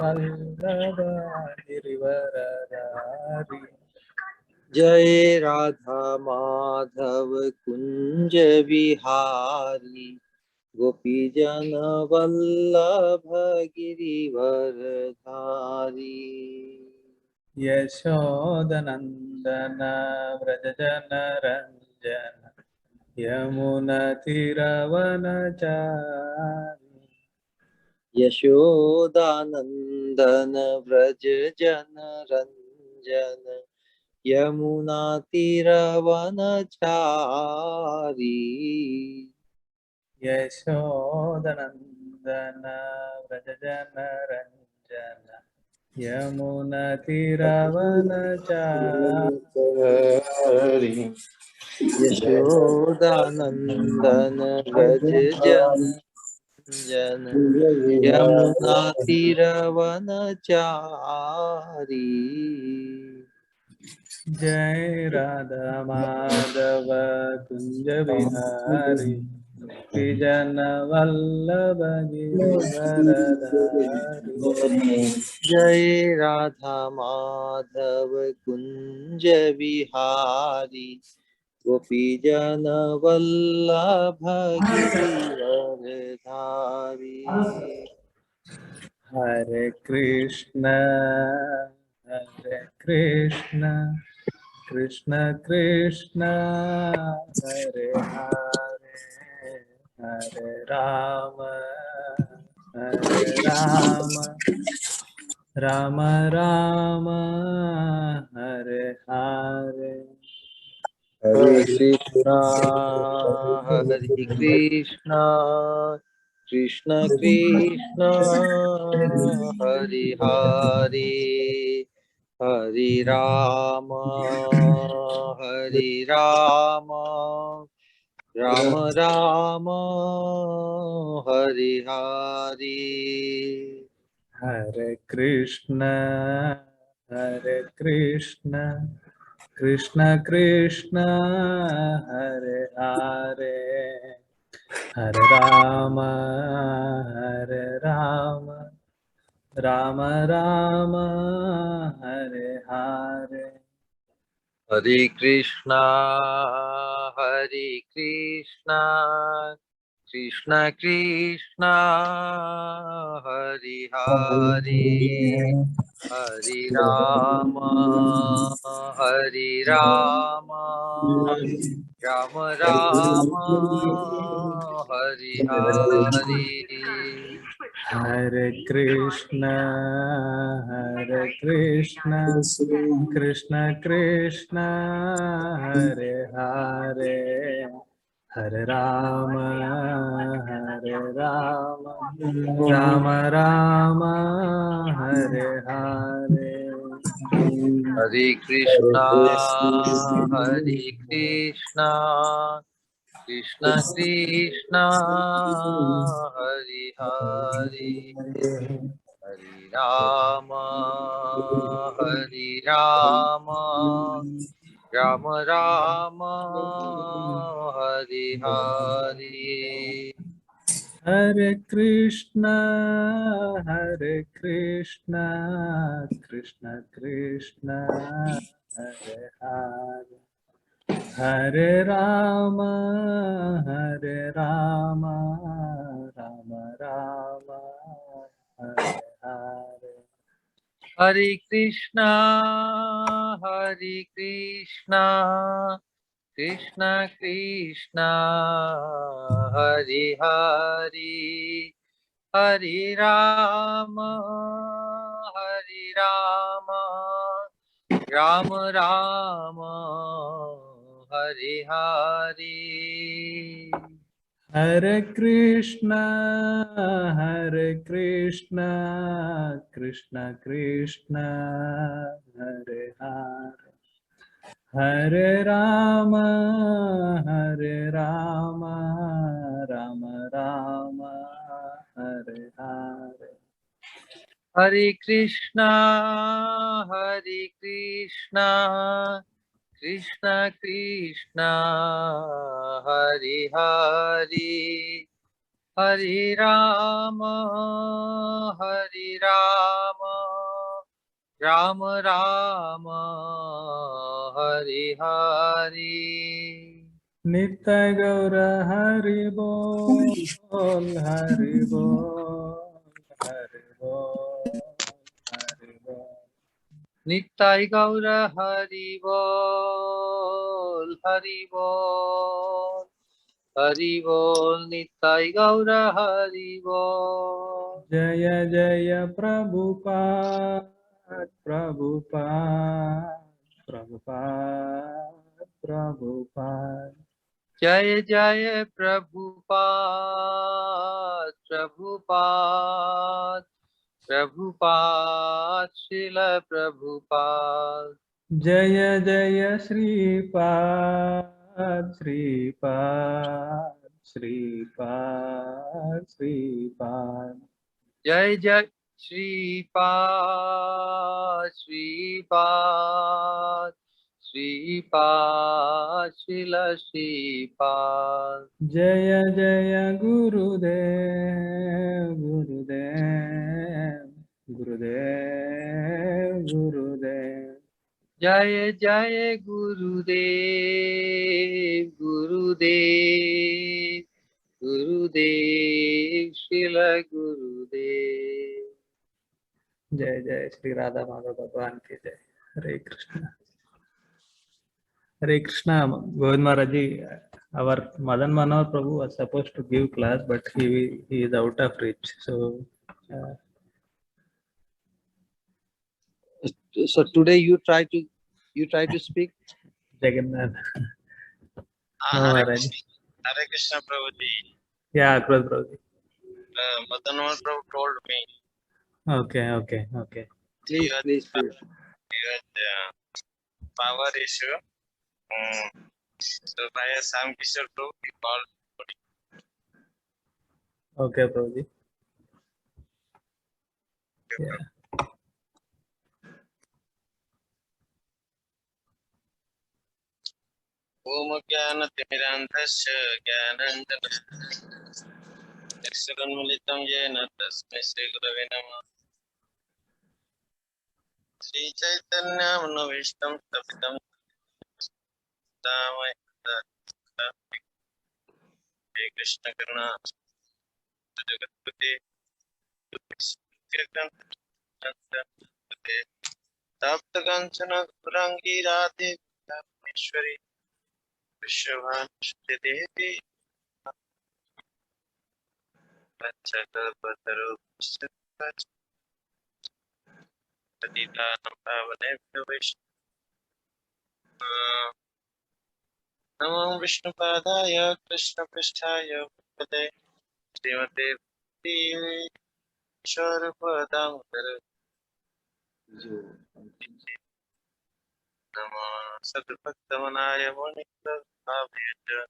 वल्लभ गिरिवरधारी। जय राधा माधव कुंज विहारी गोपी जन वल्लभ गिरिवरधारी। यशोदनंदन व्रज जन रंजन यमुना तीरवनचारी। यशोदानंदन व्रज जन रंजन यमुना तीरवनचारी। यशोदनंदन व्रज जन रंजन यमुना तीरवनचारी। यशोदानंदन व्रज जन जन यमुना तीरवनचारी। जय राधा माधव कुंज विहारी गोपीजन वल्लभ गिरिवरधारी। जय राधा माधव कुंज विहारी गोपी जन वल्लभ गिरिवरधारी। हरे कृष्ण कृष्ण कृष्ण हरे हरे, हरे राम राम राम हरे हरे। हरे कृष्णा हरे कृष्णा कृष्ण कृष्ण हरे हरे, हरे राम राम राम हरे हरे। हरे कृष्ण कृष्ण कृष्ण हरे हरे, हरे राम राम राम हरे हरे। हरे कृष्णा कृष्ण कृष्ण हरे हरे, हरे राम राम राम हरे हरे। हरे कृष्ण कृष्ण कृष्ण हरे हरे, हरे राम राम राम हरे हरे। हरे कृष्णा कृष्ण कृष्ण हरे हरे, हरे राम राम राम हरे हरे। हरे कृष्ण कृष्ण कृष्ण हरे हरे, हरे राम राम राम हरे हरे। हरे कृष्णा कृष्ण कृष्ण हरे हरे, हरे राम राम राम हरे हरे। हरे कृष्ण कृष्ण कृष्ण हरे हरे, हरे राम राम राम हरे हरे। हरे Krishna Krishna Krishna Hare Hare, Hare Rama, Hare Rama, Rama Rama, Hare Hare. Nitya Gaura Hari Bol, Hari Bol, Hari Bol, Hari Bol. Nittai Gaura Hari Bol, Hari Bol, Hari Bol, Nittai Gaura Hari Bol. Jaya Jaya Prabhupada, Prabhupada, Prabhupada, Prabhupada. Jaya Jaya Prabhupada, Prabhupada, Prabhupada, Srila Prabhupada. Jaya Jaya Sripad, Sripad, Sripad, Sripad. Jai Jai Sripad, Sripad, Sripad, Srila Sripad. Jaya Jaya Gurudev, Gurudev, Gurudev, Gurudev. Jai Jai Gurudev, Gurudev, Gurudev, Srila Gurudev. जय जय श्री राधा माधव भगवान की जय. हरे Krishna. Hare Krishna, Govind Maharaj ji. Our Madan Manohar Prabhu was supposed to give class, but he is out of reach. So So today you try to speak. Jagannath. No Hare Maharaj. Krishna Prabhuji. Yeah, Akroadha Prabhu. Madanwal Prabhu told me Okay, okay, okay. Please, please, please. power issue. So by Sam Kishore Prabhu, he called. Okay, Prabhuji. Yeah. Om Jnana Timirandhasya Jnanandana Eksaganmalitam Jena Tasmai Sri Gurave Namah Sri Chaitanya Manavishtam Tapitam Tamai Sri Krishna Karna Jagatpati Kirtan Tapta Kanchana Purangi Radhe Ishwari Vishwavanshti Devi Pachakalpataru Patitanam Pavanebhyo Namo Vishnupadaya Krishna Pristhaya Bhutale Srimate Bhakti Sharapadamudara Namo Sadbhaktamanaya Monika Bhavyaja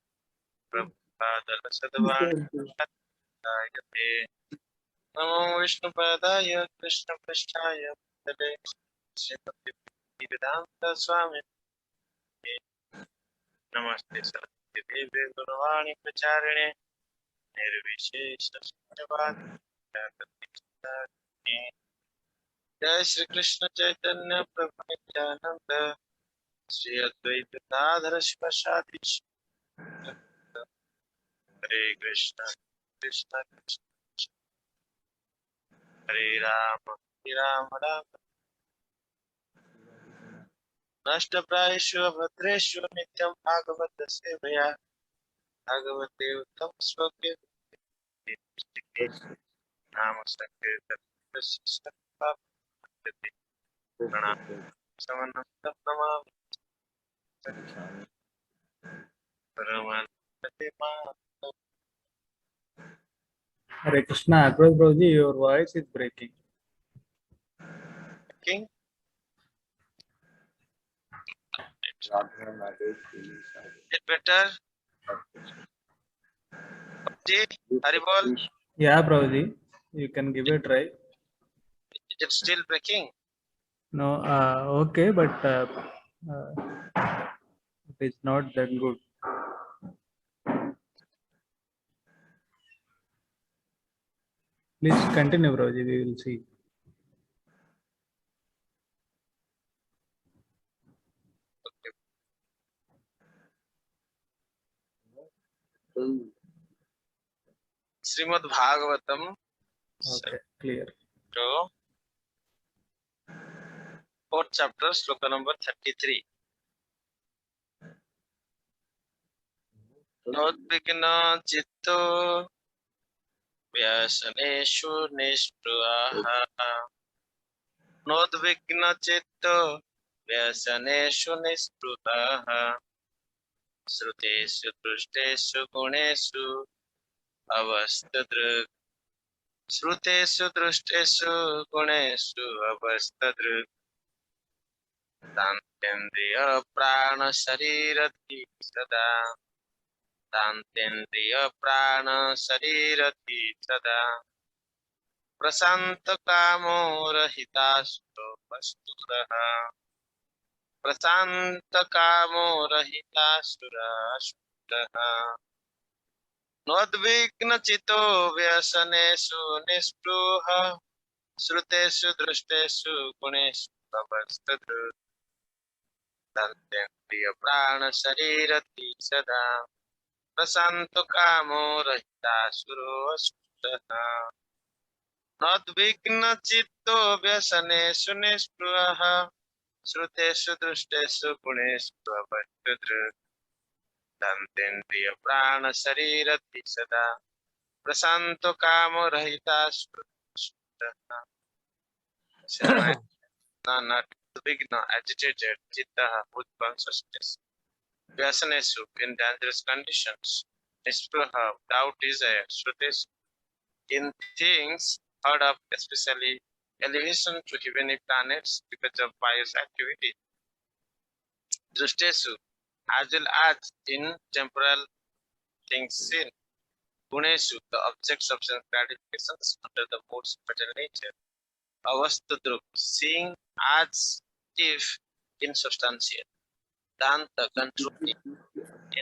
Prabhupada Sadhavayate Namo Vishnupadaya Krishna Pristhaya Bhutale Srimate Bhaktivedanta Swami Namaste Saraswati Devi Gurvani Pracharine Nirvishesha Shanyavadi Jai Shri Krishna Chaitanya Prabhu Nityananda Shri Advaita Gadadhara Shivasadi Hare Krishna Krishna Krishna Hare Rama Hare Rama Rama Nashta Prayeshu Bhadreshu Nityam Bhagavata Sevaya Bhagavate Uttam Sloke Nama Sankirtan Sattva Pranam Samanam Namam Paramananda Hare Krishna, Akroadha Prabhuji, your voice is breaking. King. It better? Ji, Haribol, Yeah, Prabhuji, you can give it a try. is it still breaking? No, okay, but it is not that good. Please continue, Prabhuji. We will see. Srimad Bhagavatam, Okay, clear. so 4th chapter, sloka number 33. Nodvigna Chitto Vyasaneshu Nishpraha. Nodvigna Chitto Vyasaneshu Nishpraha. Sruteshu Drushteshu Guneshu Avastadruk. Sruteshu Drushteshu Guneshu Avastadruk. Tantendriya Prana Sarirati Sada. Tantendriya Prana Sarirati Sada. Prasanta Kamo Rahitasto Vasturaha. Prasanta Kamo Rahitasuraha. Nodvigna Chito Vyasaneshu Nispruha. Sruteshu Drushteshu Guneshu Avastadru. Tantendriya Prana Sarirati Sada. Prasanto Kamo Rahitasuraha. Nodvigna Chitto Vyasaneshu Nispruha. Sruteshu Drushteshu Guneshu Avastadru. Tantendriya Prana Sarirati Sada. Prasanto Kamo Rahitasuraha. Not Vigna, agitated, Chitta, with consciousness, Vyasanesu, in dangerous conditions, Nispruha, without desire, Shrutesu, in things heard of, especially elevation to heavenly planets because of pious activity, Drustesu, as well as in temporal things seen, Gunesu, the objects of sense gratifications under the modes of material nature, Avastadruk, seeing as if insubstantial. Danta, controlling.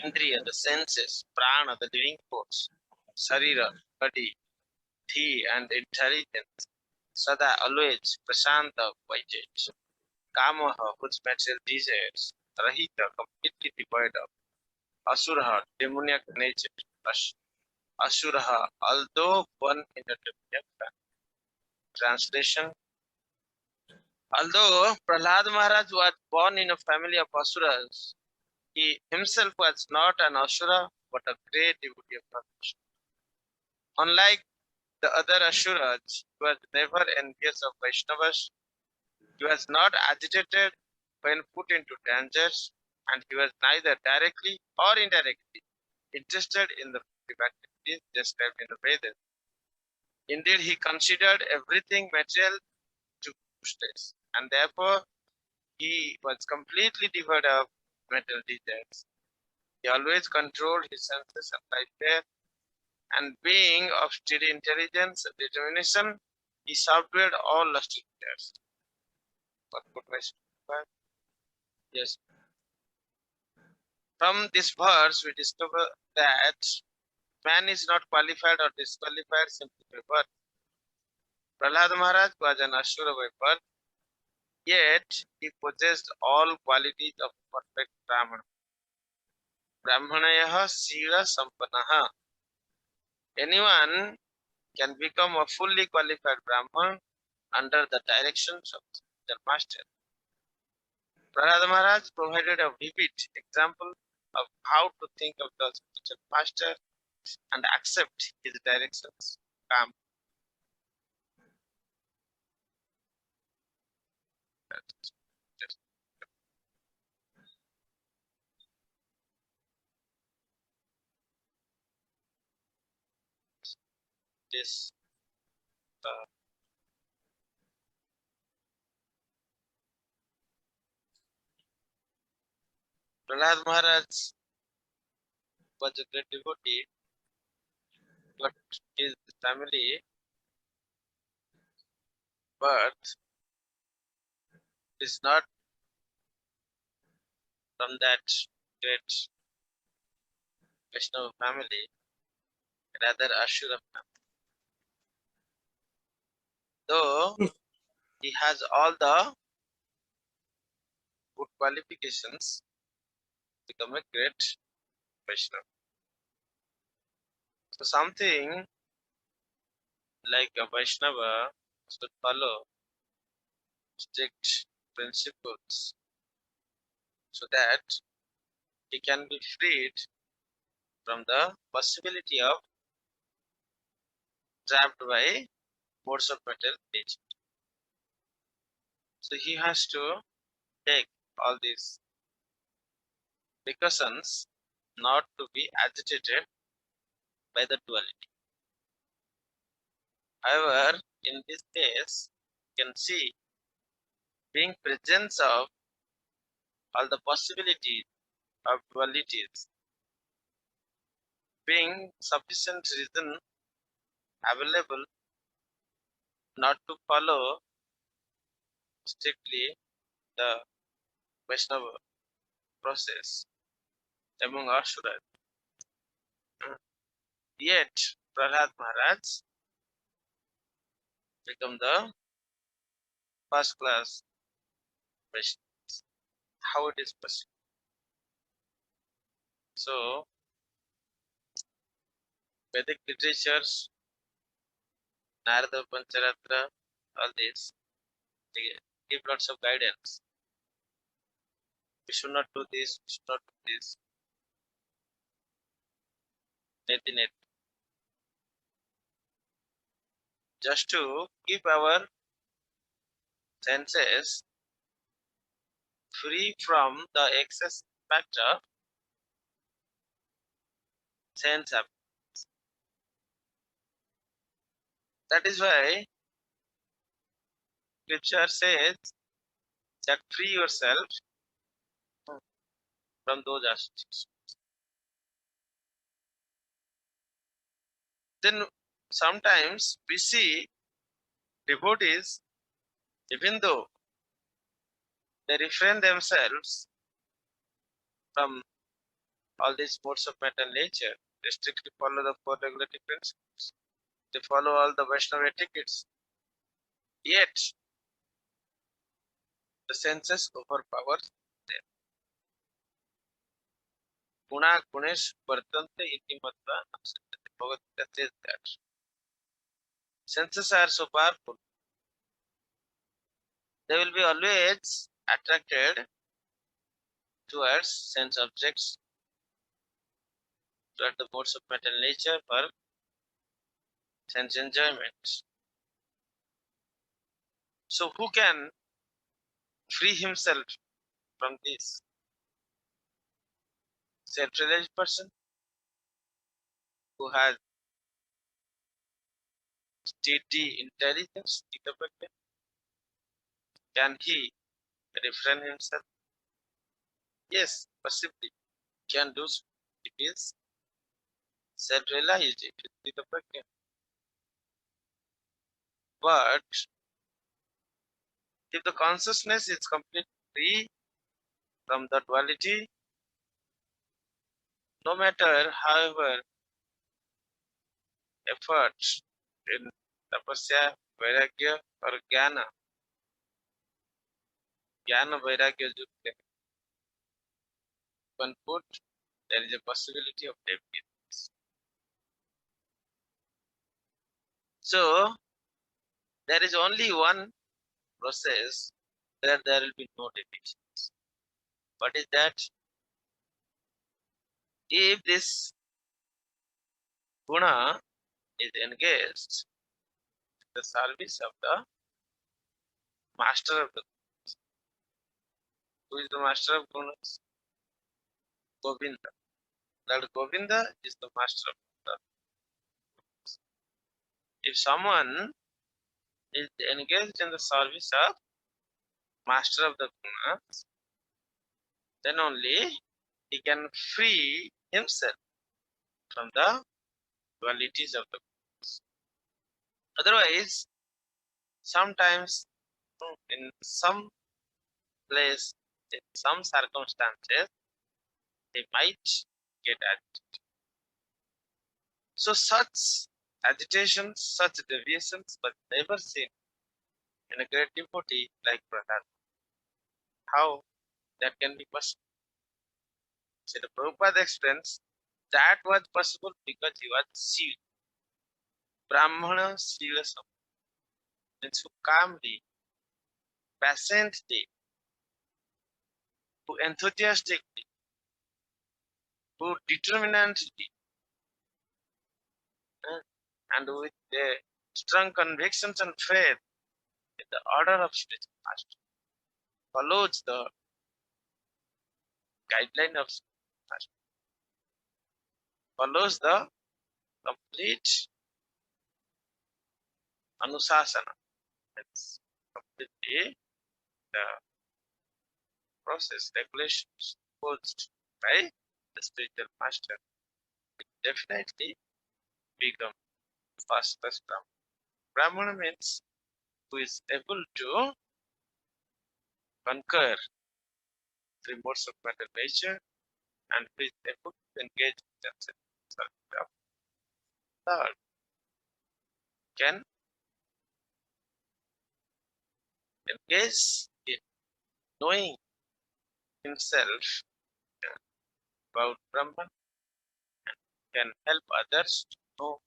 Indriya, the senses. Prana, the living force. Sarira, body. Dhi, and intelligence. Sada, always. Prashanta, quiet. Kamaha, whose material desires. Rahita, completely devoid of. Asuraha, demoniac nature. Asuraha, although one in a demoniac family. Translation. Although Prahalad Maharaj was born in a family of Asuras, he himself was not an Asura but a great devotee of Lord Vishnu. Unlike the other Asuras, he was never envious of Vaishnavas, he was not agitated when put into dangers, and he was neither directly or indirectly interested in the activities described in the Vedas. Indeed, he considered everything material to useless, and therefore he was completely devoid of mental desires. He always controlled his senses and life there, and being of steady intelligence and determination, he subdued all lusty desires. What could I say? Yes. From this verse, we discover that man is not qualified or disqualified simply by birth. Prahalad Maharaj was an Asura by birth, yet he possessed all qualities of perfect Brahmana. Brahmanayaha Sira Sampanaha. Anyone can become a fully qualified Brahman under the directions of the master. Prahalad Maharaj provided a vivid example of how to think of the spiritual master and accept his directions. Calm. This Prahalad Maharaj was a great devotee, but his family birth is not from that great Vaishnava family, rather Ashura family. though he has all the good qualifications to become a great Vaishnava. So something like a Vaishnava should follow strict principles so that he can be freed from the possibility of trapped by modes of material nature. So he has to take all these precautions not to be agitated by the duality. However, in this case, you can see being presence of all the possibilities of dualities, being sufficient reason available not to follow strictly the Vaishnava process among Asuras. Yet, Prahalad Maharaj become the first class Vaishnava. How it is possible? So, Vedic literatures, Narada Pancharatra, all this, they give lots of guidance. We should not do this, we should not do this. Net. Just to keep our senses free from the excess factor sense habit. That is why scripture says that free yourself from those aspects. Then sometimes we see devotees, even though they refrain themselves from all these modes of matter nature, they strictly follow the four regulative principles. They follow all the Vaishnava etiquettes. Yet the senses overpower them. Guna gunesh vartante iti matva asante. Bhagavatam says that. Senses are so powerful. They will be always attracted towards sense objects, toward the modes of material nature for sense enjoyment. So who can free himself from this? Self-realized person who has steady intelligence, can he refrain himself? Yes, possibly can do so. It is self-realized. It is but if the consciousness is completely free from the duality, no matter however efforts in tapasya, vairagya or jnana, vairagya, one put, there is a possibility of deviance. So there is only one process where there will be no deviations. What is that? If this guna is engaged in the service of the master of the gunas. Who is the master of gunas? Govinda. Lord Govinda is the master of the gunas. If someone is engaged in the service of master of the gunas, then only he can free himself from the dualities of the gunas. Otherwise, sometimes in some place, in some circumstances, they might get agitated. So such agitations, such deviations were never seen in a great devotee like Prahalad. How that can be possible? So the Prabhupada explains that was possible because he was Shiva. Brahmana Shiva means who calmly, patiently, who enthusiastically, who determinedly, and with a strong convictions and faith in the order of spiritual master, follows the guideline of spiritual master, follows the complete anusasana. That's completely the process, regulations imposed by the spiritual master. It definitely become fast as Brahmana. Brahmana means who is able to conquer three modes of matter nature and who is able to engage in themselves. Third, can engage in knowing himself about Brahman, can help others to know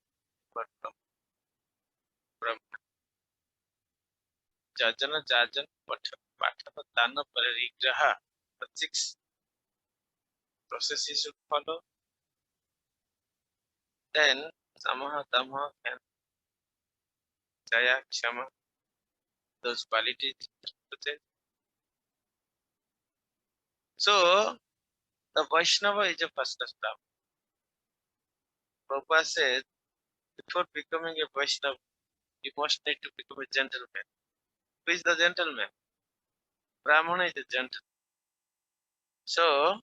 about Brahman. Jajana Jajan Patana Dana Parigraha. The 6 processes should follow. Then Samaha Dhamma and Jaya Kshama, those qualities. So the Vaishnava is a first step. Prabhupada says, before becoming a Vaishnava, you must need to become a gentleman. Who is the gentleman? Brahmana is a gentleman. So,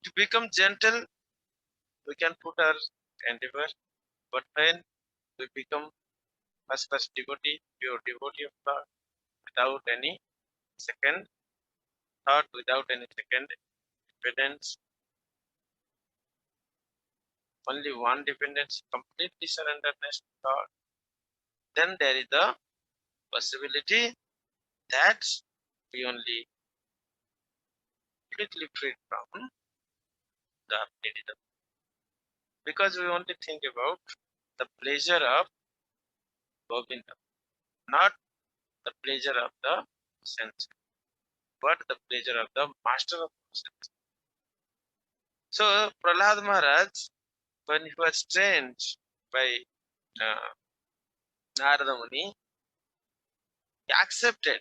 to become gentle, we can put our endeavor, but when we become first devotee, pure devotee of God, without any second thought, without any second dependence, only one dependence, completely surrenderness to God, then there is the possibility that we only completely freed from the needed, because we only think about the pleasure of Govinda, not the pleasure of the sense, but the pleasure of the master of sense. So Prahalad Maharaj, when he was trained by Narada Muni, he accepted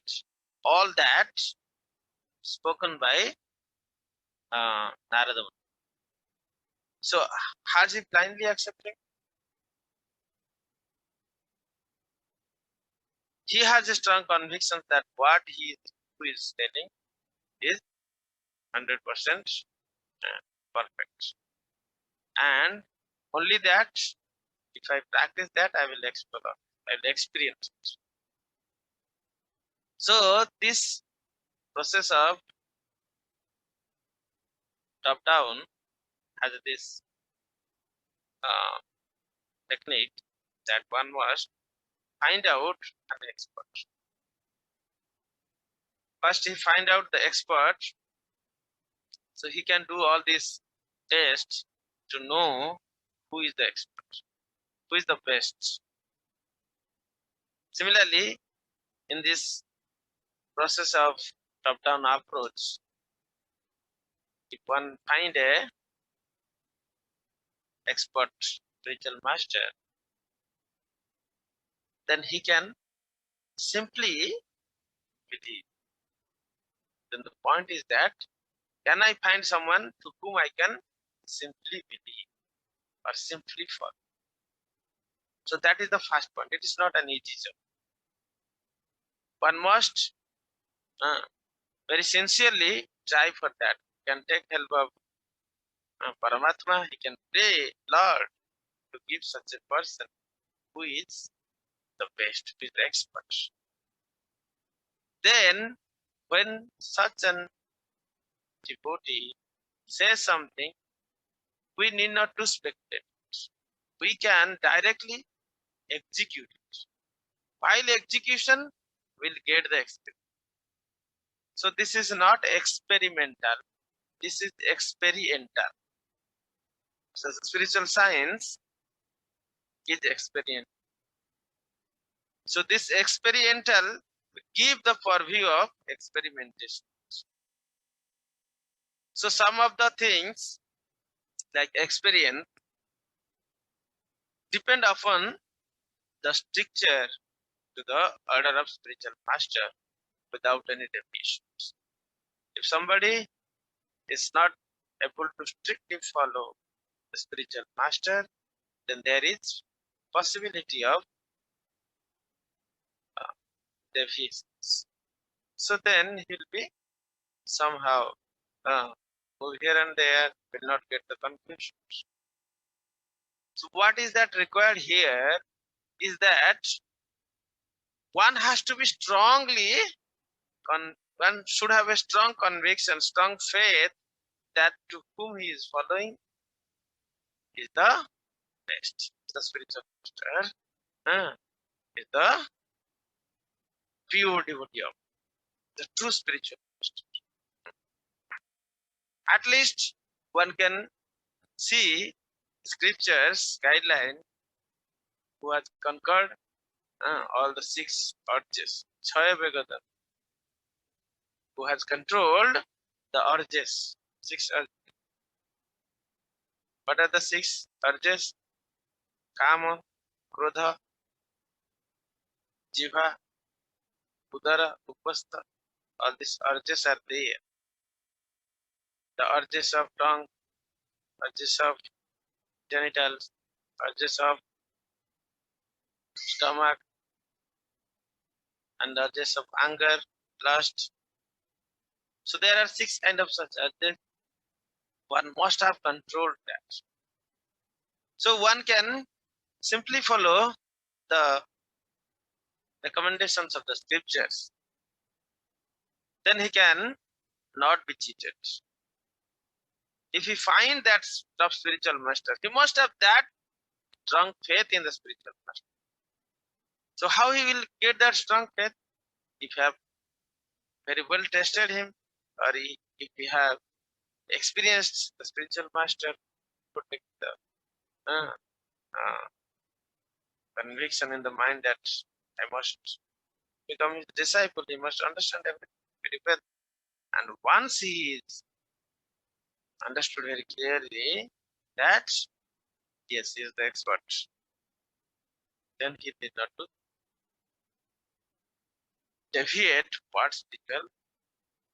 all that spoken by Narada Muni. So has he blindly accepted? He has a strong conviction that what he is telling is 100% perfect. And only that, if I practice that, I will explore, I will experience it. So this process of top down has this technique that one must find out an expert. First he find out the expert, so he can do all these tests to know who is the expert, who is the best. Similarly, in this process of top-down approach, if one find a expert spiritual master, then he can simply believe. Then the point is that, can I find someone to whom I can simply believe or simply follow? So that is the first point. It is not an easy job. One must very sincerely try for that. He can take help of Paramatma. He can pray, Lord, to give such a person who is the best, who is the expert. Then, when such an devotee says something, we need not to speculate. We can directly execute it. while execution will get the experience. So this is not experimental, this is experiential. So spiritual science is experiential. So this experiential give the purview of experimentation. So some of the things like experience depend upon the stricture to the order of spiritual master without any deviations. If somebody is not able to strictly follow the spiritual master, then there is possibility of deviations. So then he'll be somehow move here and there, will not get the conclusions. So what is that required here is that one has to be strongly, one should have a strong conviction, strong faith that to whom he is following is the best. The spiritual master is the pure devotee of the true spiritual master. At least one can see scriptures guideline who has conquered all the 6 urges, Chaya Bhagavatam, who has controlled the urges, 6 urges. What are the 6 urges? Kama, Krodha, Jiva, Udara, Upastha. All these urges are there. The urges of tongue, urges of genitals, urges of stomach, and urges of anger, lust. So there are 6 kind of such urges. One must have controlled that. So one can simply follow the recommendations of the scriptures. Then he can not be cheated. If he find that of spiritual master, he must have that strong faith in the spiritual master. So how he will get that strong faith? If you have very well tested him, or if you have experienced the spiritual master, to take the conviction in the mind that I must become his disciple, he must understand everything very well. And once he is understood very clearly that yes, he is the expert, then he did not to deviate what spiritual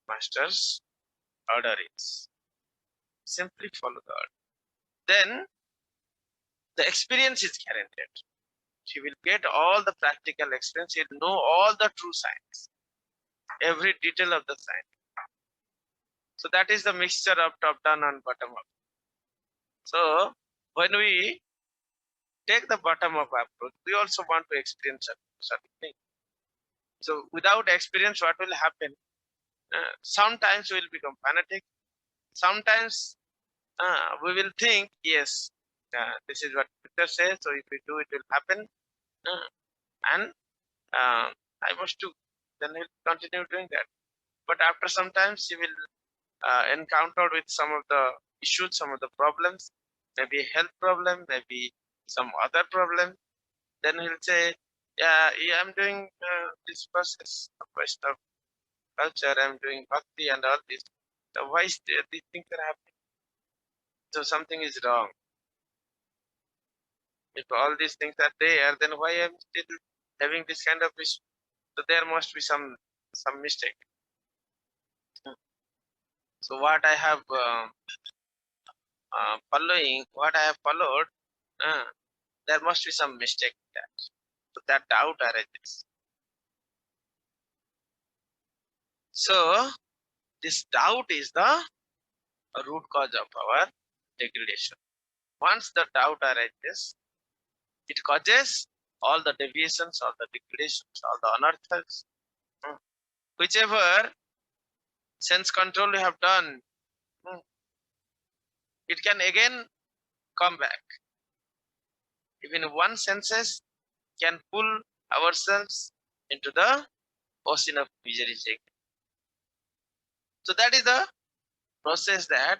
master's order is. Simply follow the order. Then the experience is guaranteed. He will get all the practical experience. He will know all the true science, every detail of the science. So that is the mixture of top down and bottom up. So when we take the bottom up approach, we also want to experience certain things. So without experience, what will happen? Sometimes we will become fanatic. Sometimes we will think, yes, this is what Scripture says, so if we do, it will happen. And I must do. Then he'll continue doing that. But after some time, he will encounter with some of the issues, some of the problems, maybe a health problem, maybe some other problem. Then he'll say, yeah, I'm doing this process of Vaishnava culture, I'm doing bhakti and all this. So why is these things are happening? So something is wrong. If all these things are there, then why am I still having this kind of issue? So there must be some mistake. So what I have what I have followed, there must be some mistake in that. So that doubt arises. So this doubt is the root cause of our degradation. Once the doubt arises, it causes all the deviations, all the degradations, all the unearths. Whichever sense control you have done, it can again come back. Even one senses can pull ourselves into the ocean of misery. So that is the process that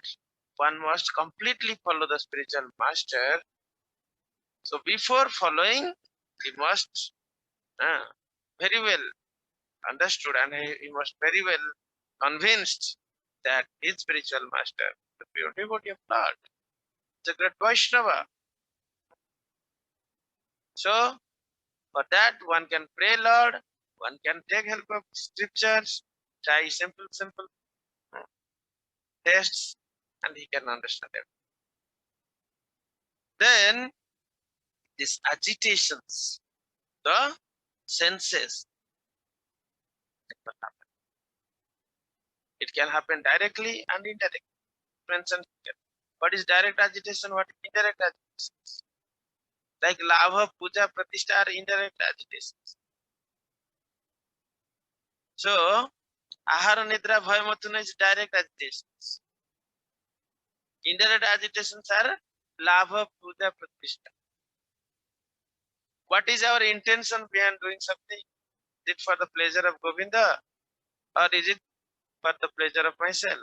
one must completely follow the spiritual master. So before following, he must very well understood and he must very well convinced that his spiritual master, the pure devotee of Lord, is a great Vaishnava. So for that one can pray Lord, one can take help of scriptures, try simple tests, and he can understand it. Then these agitations, the senses, it can happen directly and indirectly. Friends and what is direct agitation? What is indirect agitation? Like lava, puja, pratishtha are indirect agitations. So ahara, nidra, bhayamatuna is direct agitations. Indirect agitations are lava, puja, pratishtha. What is our intention behind doing something? Is it for the pleasure of Govinda or is it for the pleasure of myself?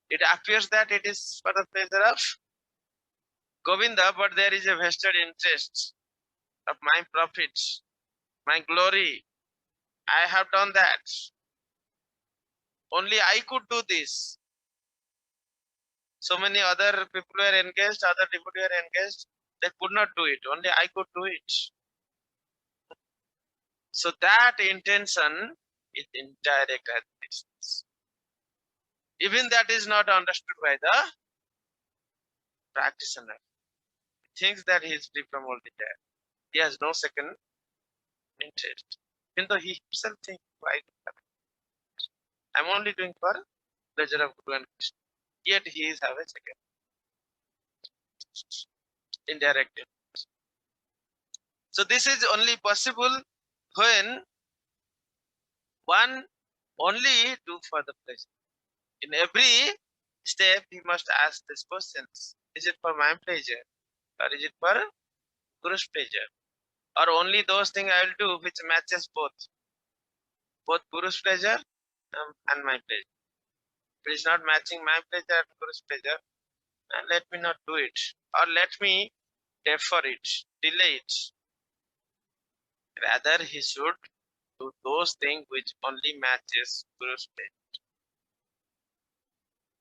It appears that it is for the pleasure of Govinda, but there is a vested interest of my profits, my glory. I have done that. Only I could do this. So many other people were engaged, other devotees were engaged. They could not do it. Only I could do it. So that intention is indirect agitations. Even that is not understood by the practitioner. He thinks that he is free from all desire. He has no second interest. Even though he himself thinks, why do that? I'm only doing for pleasure of Guru and Krishna. Yet he is have a second indirect interest. So this is only possible when one only do for the pleasure. In every step, he must ask these questions. Is it for my pleasure? Or is it for Guru's pleasure? Or only those things I will do which matches both Guru's pleasure and my pleasure. If it is not matching my pleasure and Guru's pleasure, let me not do it. Or let me defer it, delay it. Rather, he should do those things which only matches Guru's pleasure.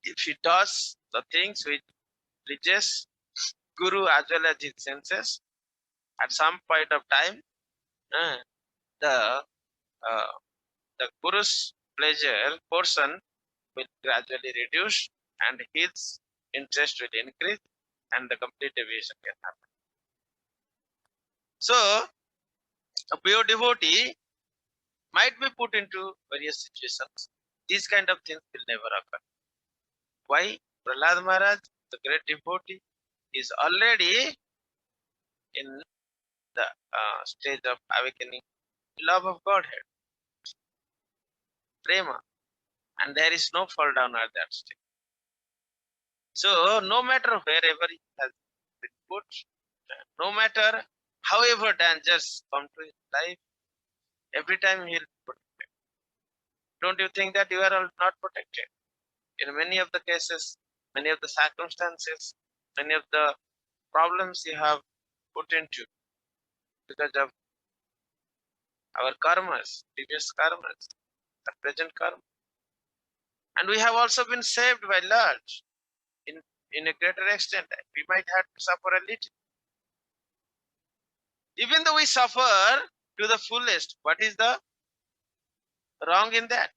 If he does the things which pleases Guru as well as his senses, at some point of time, the Guru's pleasure portion will gradually reduce and his interest will increase and the complete deviation can happen. So, a pure devotee might be put into various situations. These kind of things will never occur. Why? Prahalad Maharaj, the great devotee, is already in the stage of awakening love of Godhead, prema, and there is no fall down at that stage. So, no matter wherever he has been put, no matter however dangers come to his life, every time he will be protected. Don't you think that you are all not protected? In many of the cases, many of the circumstances, many of the problems you have put into because of our karmas, previous karmas, the present karma. And we have also been saved by Lord in a greater extent. We might have to suffer a little. Even though we suffer to the fullest, what is the wrong in that?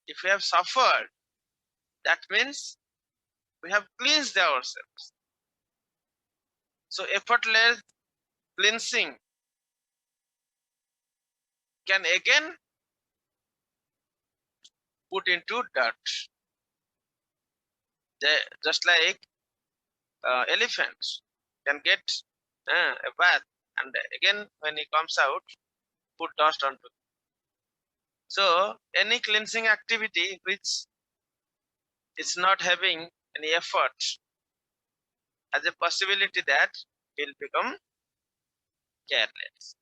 If we have suffered, that means we have cleansed ourselves. So effortless cleansing can again put into dirt. Just like elephants can get a bath and again when he comes out, put dust onto it. So any cleansing activity which is not having any effort has a possibility that will become careless.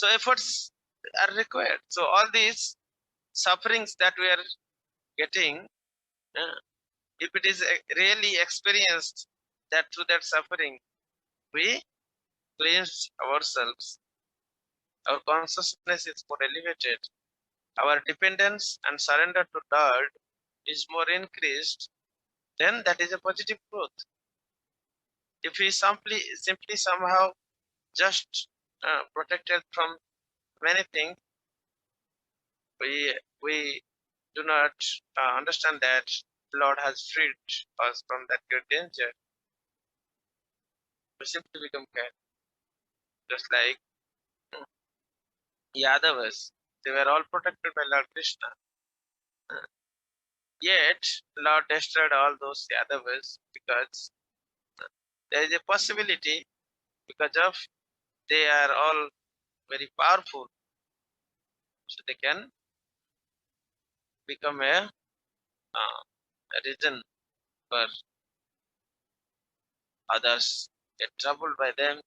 So efforts are required. So all these sufferings that we are getting, if it is really experienced, that through that suffering we cleanse ourselves, our consciousness is more elevated, our dependence and surrender to Lord is more increased, then that is a positive growth. If we simply somehow just protected from many things, we do not understand that Lord has freed us from that great danger. We simply become careless, just like Yadavas. They were all protected by Lord Krishna. Yet Lord destroyed all those Yadavas because there is a possibility, because of they are all very powerful, so they can become a reason for others get troubled by them.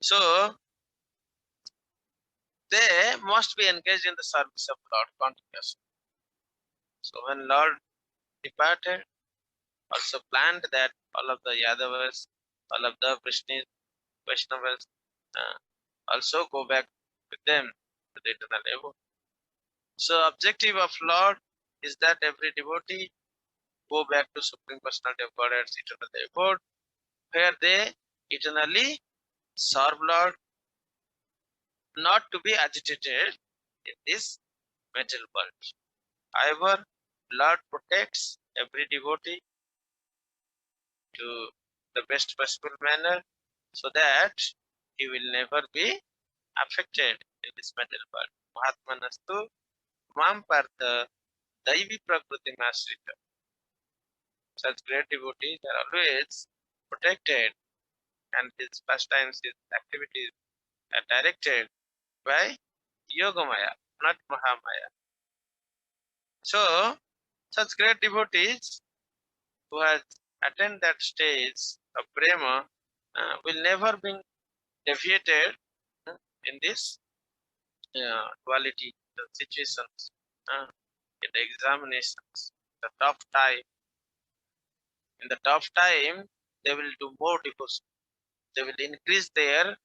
So they must be engaged in the service of Lord continuously. So when Lord departed, also planned that all of the Yadavas, all of the Vaishnavas also go back with them to the eternal abode. So objective of Lord is that every devotee go back to Supreme Personality of Godhead's eternal abode, where they eternally serve Lord, not to be agitated in this material world. However, Lord protects every devotee to the best possible manner, so that he will never be affected in this material world. Mahatmanastu mam partha daivi prakriti masrita. Such great devotees are always protected, and his pastimes, his activities are directed by Yogamaya, not Mahamaya. So, such great devotees who has attained that stage of prema will never be deviated in this duality situations, in the examinations, the tough time. In the tough time, they will do more devotion. They will increase their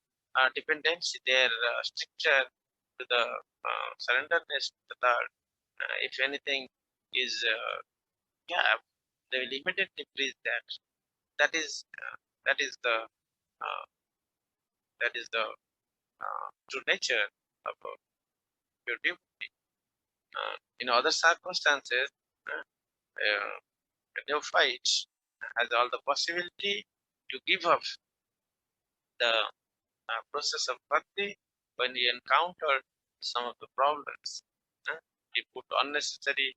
dependency, their stricture to the surrenderness to the Lord. If anything is gap, they will immediately breathe that. That is the uh, true nature of your devotee. In other circumstances, a neophyte has all the possibility to give up the process of bhakti when he encountered some of the problems. He put unnecessary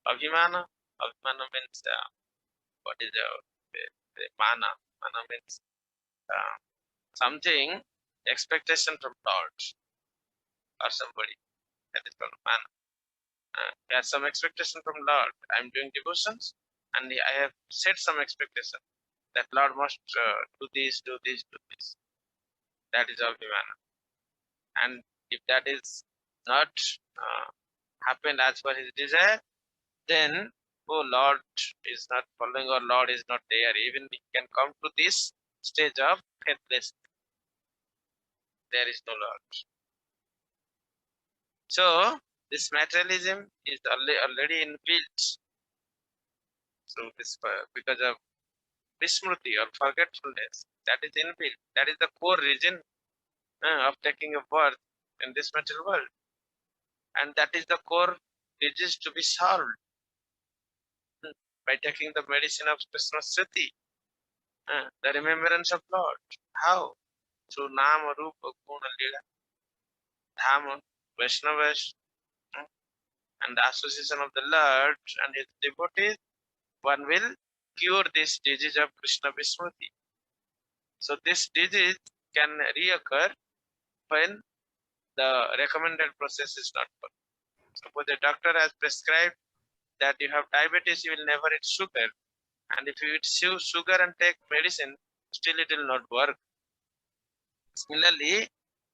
abhimana. Abhimana means what is the mana? Mana means something, expectation from Lord or somebody. That is called mana. He has some expectation from Lord. I am doing devotions, and I have set some expectation that Lord must do this, do this, do this. That is abhimana. And if that is not happened as per his desire, then oh, Lord is not following, or Lord is not there. Even we can come to this stage of faithlessness. There is no Lord. So this materialism is already inbuilt. So this because of vismruti or forgetfulness, that is inbuilt. That is the core reason of taking a birth in this material world, and that is the core disease to be solved by taking the medicine of Krishna Sriti, the remembrance of Lord. How? Through Nama, Rupa, Guna, Lila, Dhamma, Vaishnavas, and the association of the Lord and his devotees, one will cure this disease of Krishna Vismruti. So this disease can reoccur when the recommended process is not followed. Suppose the doctor has prescribed that you have diabetes, you will never eat sugar. And if you eat sugar and take medicine, still it will not work. Similarly,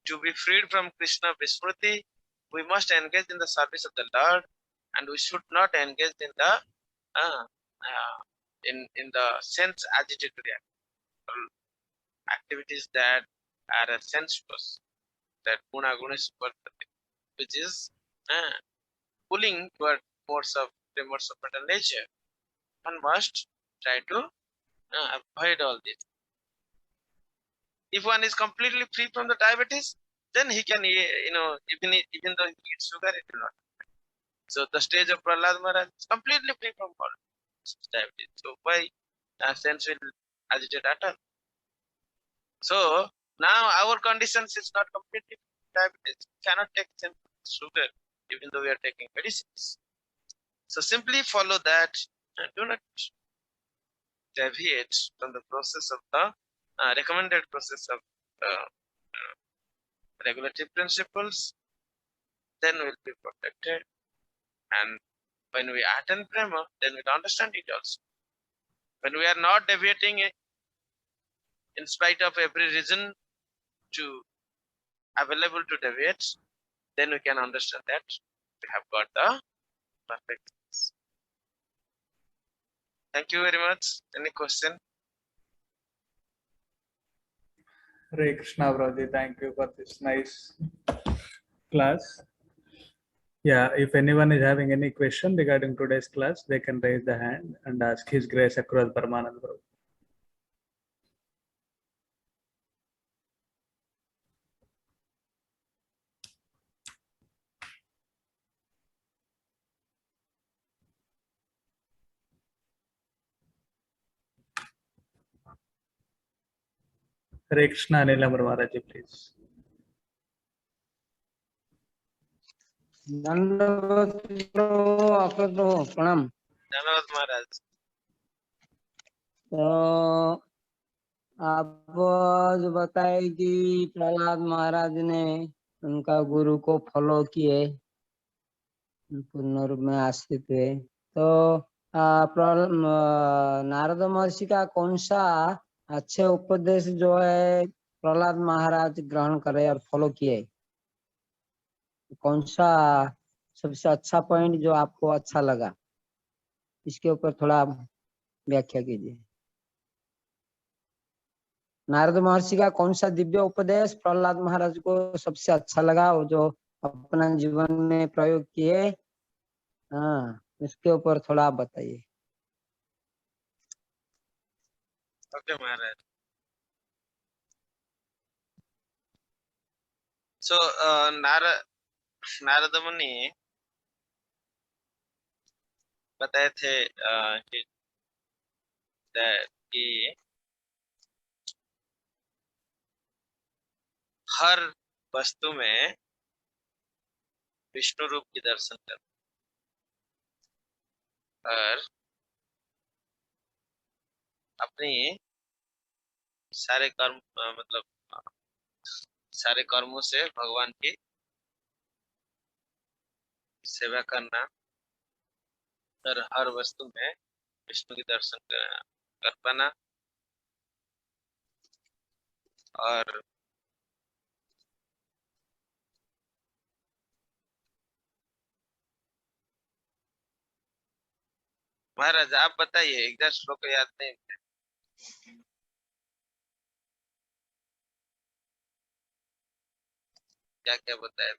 to be freed from Krishna Vismriti, we must engage in the service of the Lord, and we should not engage in the in the sense agitatory activities that are sensuous, that guna which is pulling toward force of tremors of mental nature. One must try to avoid all this. If one is completely free from the diabetes, then he can, even though he eats sugar, it will not. So the stage of Prahalad Maharaj is completely free from all diabetes. So why sense will agitate at all? So now our conditions is not completely diabetes. We cannot take sugar, even though we are taking medicines. So simply follow that and do not deviate from the process of the recommended process of regulative principles, then we will be protected. And when we attend prema, then we will understand it also. When we are not deviating in spite of every reason to available to deviate, then we can understand that we have got the perfect sense. Thank you very much. Any question? Hare Krishna, Prabhuji. Thank you for this nice class. Yeah, if anyone is having any question regarding today's class, they can raise the hand and ask His Grace Akroadha Paramananda Prabhu. Hare Krishna, Nilamar Maharaj, please. प्रणाम। धन्यवाद महाराज। तो आप जो बताए कि प्रहलाद महाराज ने उनका गुरु को फॉलो किए, पूर्ण रूप में आश्रित हुए, तो नारद महर्षि का कौन सा अच्छे उपदेश जो है प्रहलाद महाराज ग्रहण करे और फॉलो किए, कौन सा सबसे अच्छा पॉइंट जो आपको अच्छा लगा, इसके ऊपर थोड़ा व्याख्या कीजिए। नारद महर्षि का कौन सा दिव्य उपदेश प्रहलाद महाराज को सबसे अच्छा लगा, वो जो अपना जीवन में प्रयोग किए, हाँ, इसके ऊपर थोड़ा आप बताइए। Okay, Maharaj. So, नारद मुनि बताए थे कि हर वस्तु में विष्णु रूप की दर्शन कर, और अपनी सारे कर्म मतलब सारे कर्मों से भगवान की सेवा करना, और हर वस्तु में विष्णु की दर्शन कर पाना, और महाराज आप बताइए, एग्जैक्ट श्लोक याद नहीं, क्या क्या बताया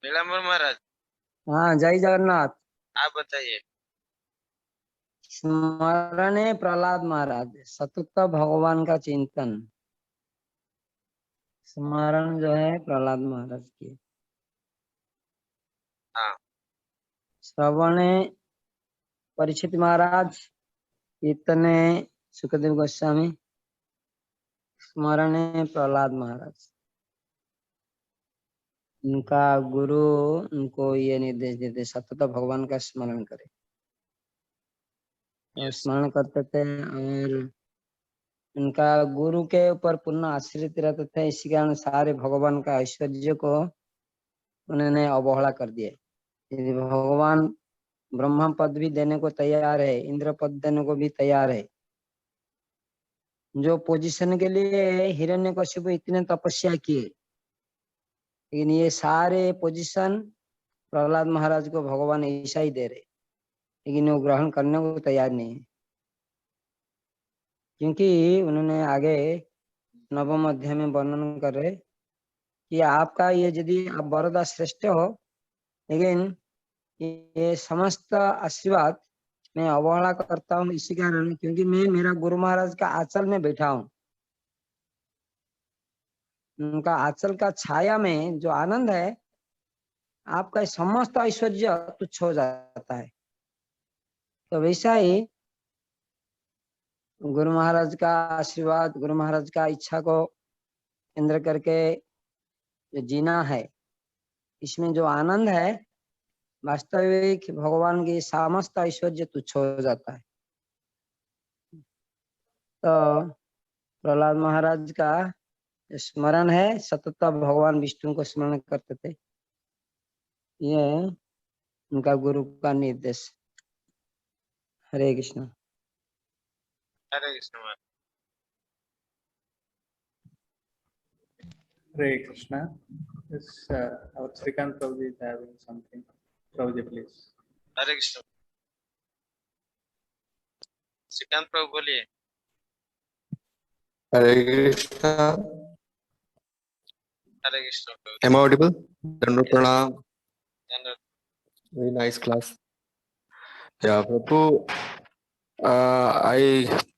नीलांबर महाराज? हाँ, जय जगन्नाथ। आप बताइए। स्मरण प्रहलाद महाराज, सतत भगवान का चिंतन, स्मरण जो है प्रहलाद महाराज की। हाँ। श्रवण परीक्षित महाराज, कीर्तन सुखदेव गोस्वामी, स्मरण प्रहलाद महाराज। उनका गुरु उनको ये निर्देश देते, सतत भगवान का स्मरण करे। स्मरण करते थे और उनका गुरु के ऊपर पूर्ण आश्रित रहते थे, इसी कारण सारे भगवान का ऐश्वर्य को उन्होंने अवहेला कर दिया। यदि भगवान ब्रह्म पद भी देने को तैयार है, इंद्र पद देने को भी तैयार है, जो पोजीशन के लिए हिरण्यकशिपु इतने तपस्या किए, लेकिन ये सारे पोजीशन प्रहलाद महाराज को भगवान ऐसा ही दे रहे, लेकिन वो ग्रहण करने को तैयार नहीं है, क्योंकि उन्होंने आगे नवम अध्याय में वर्णन कर रहे कि आपका ये यदि आप वरदा श्रेष्ठ हो, लेकिन ये समस्त आशीर्वाद मैं अवहेला करता हूँ इसी कारण, क्योंकि मैं मेरा गुरु महाराज का आंचल में बैठा हूँ। उनका आंचल का छाया में जो आनंद है, आपका समस्त ऐश्वर्य तुच्छ हो जाता है। तो वैसा ही गुरु महाराज का आशीर्वाद, गुरु महाराज का इच्छा को केंद्र करके जो जीना है, इसमें जो आनंद है, वास्तविक भगवान की समस्त ऐश्वर्य तुच्छ हो जाता है। तो प्रहलाद महाराज का स्मरण है, सतत भगवान विष्णु को स्मरण करते थे, ये उनका गुरु का निर्देश। हरे Krishna. Hare Krishna. Maharaj. Hare Krishna. Yes, our Srikant Prabhuji is having something. Prabhuji, please. Hare Krishna. Srikant Prabhu बोलिए. Hare Krishna. Hare Krishna. Prabhu. Am I audible? Dandavat Pranam. And Very nice class. Yeah, Prabhu.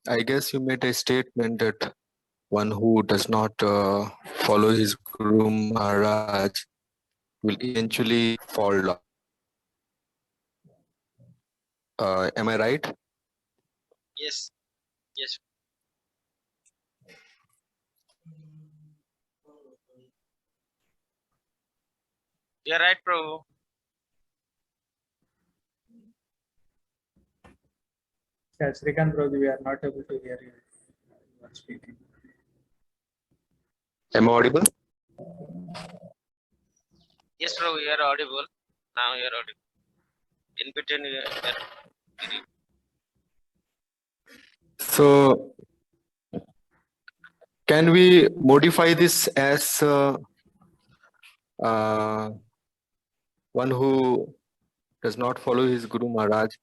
I guess you made a statement that one who does not follow his Guru Maharaj will eventually fall down. Am I right? yes, yes. You are right, Prabhu. Yeah, Srikant Prabhuji, we are not able to hear you. You are speaking. Am I audible? Yes, Prabhu, you are audible. Now you are audible. In between, you are So, can we modify this as one who does not follow his Guru Maharaj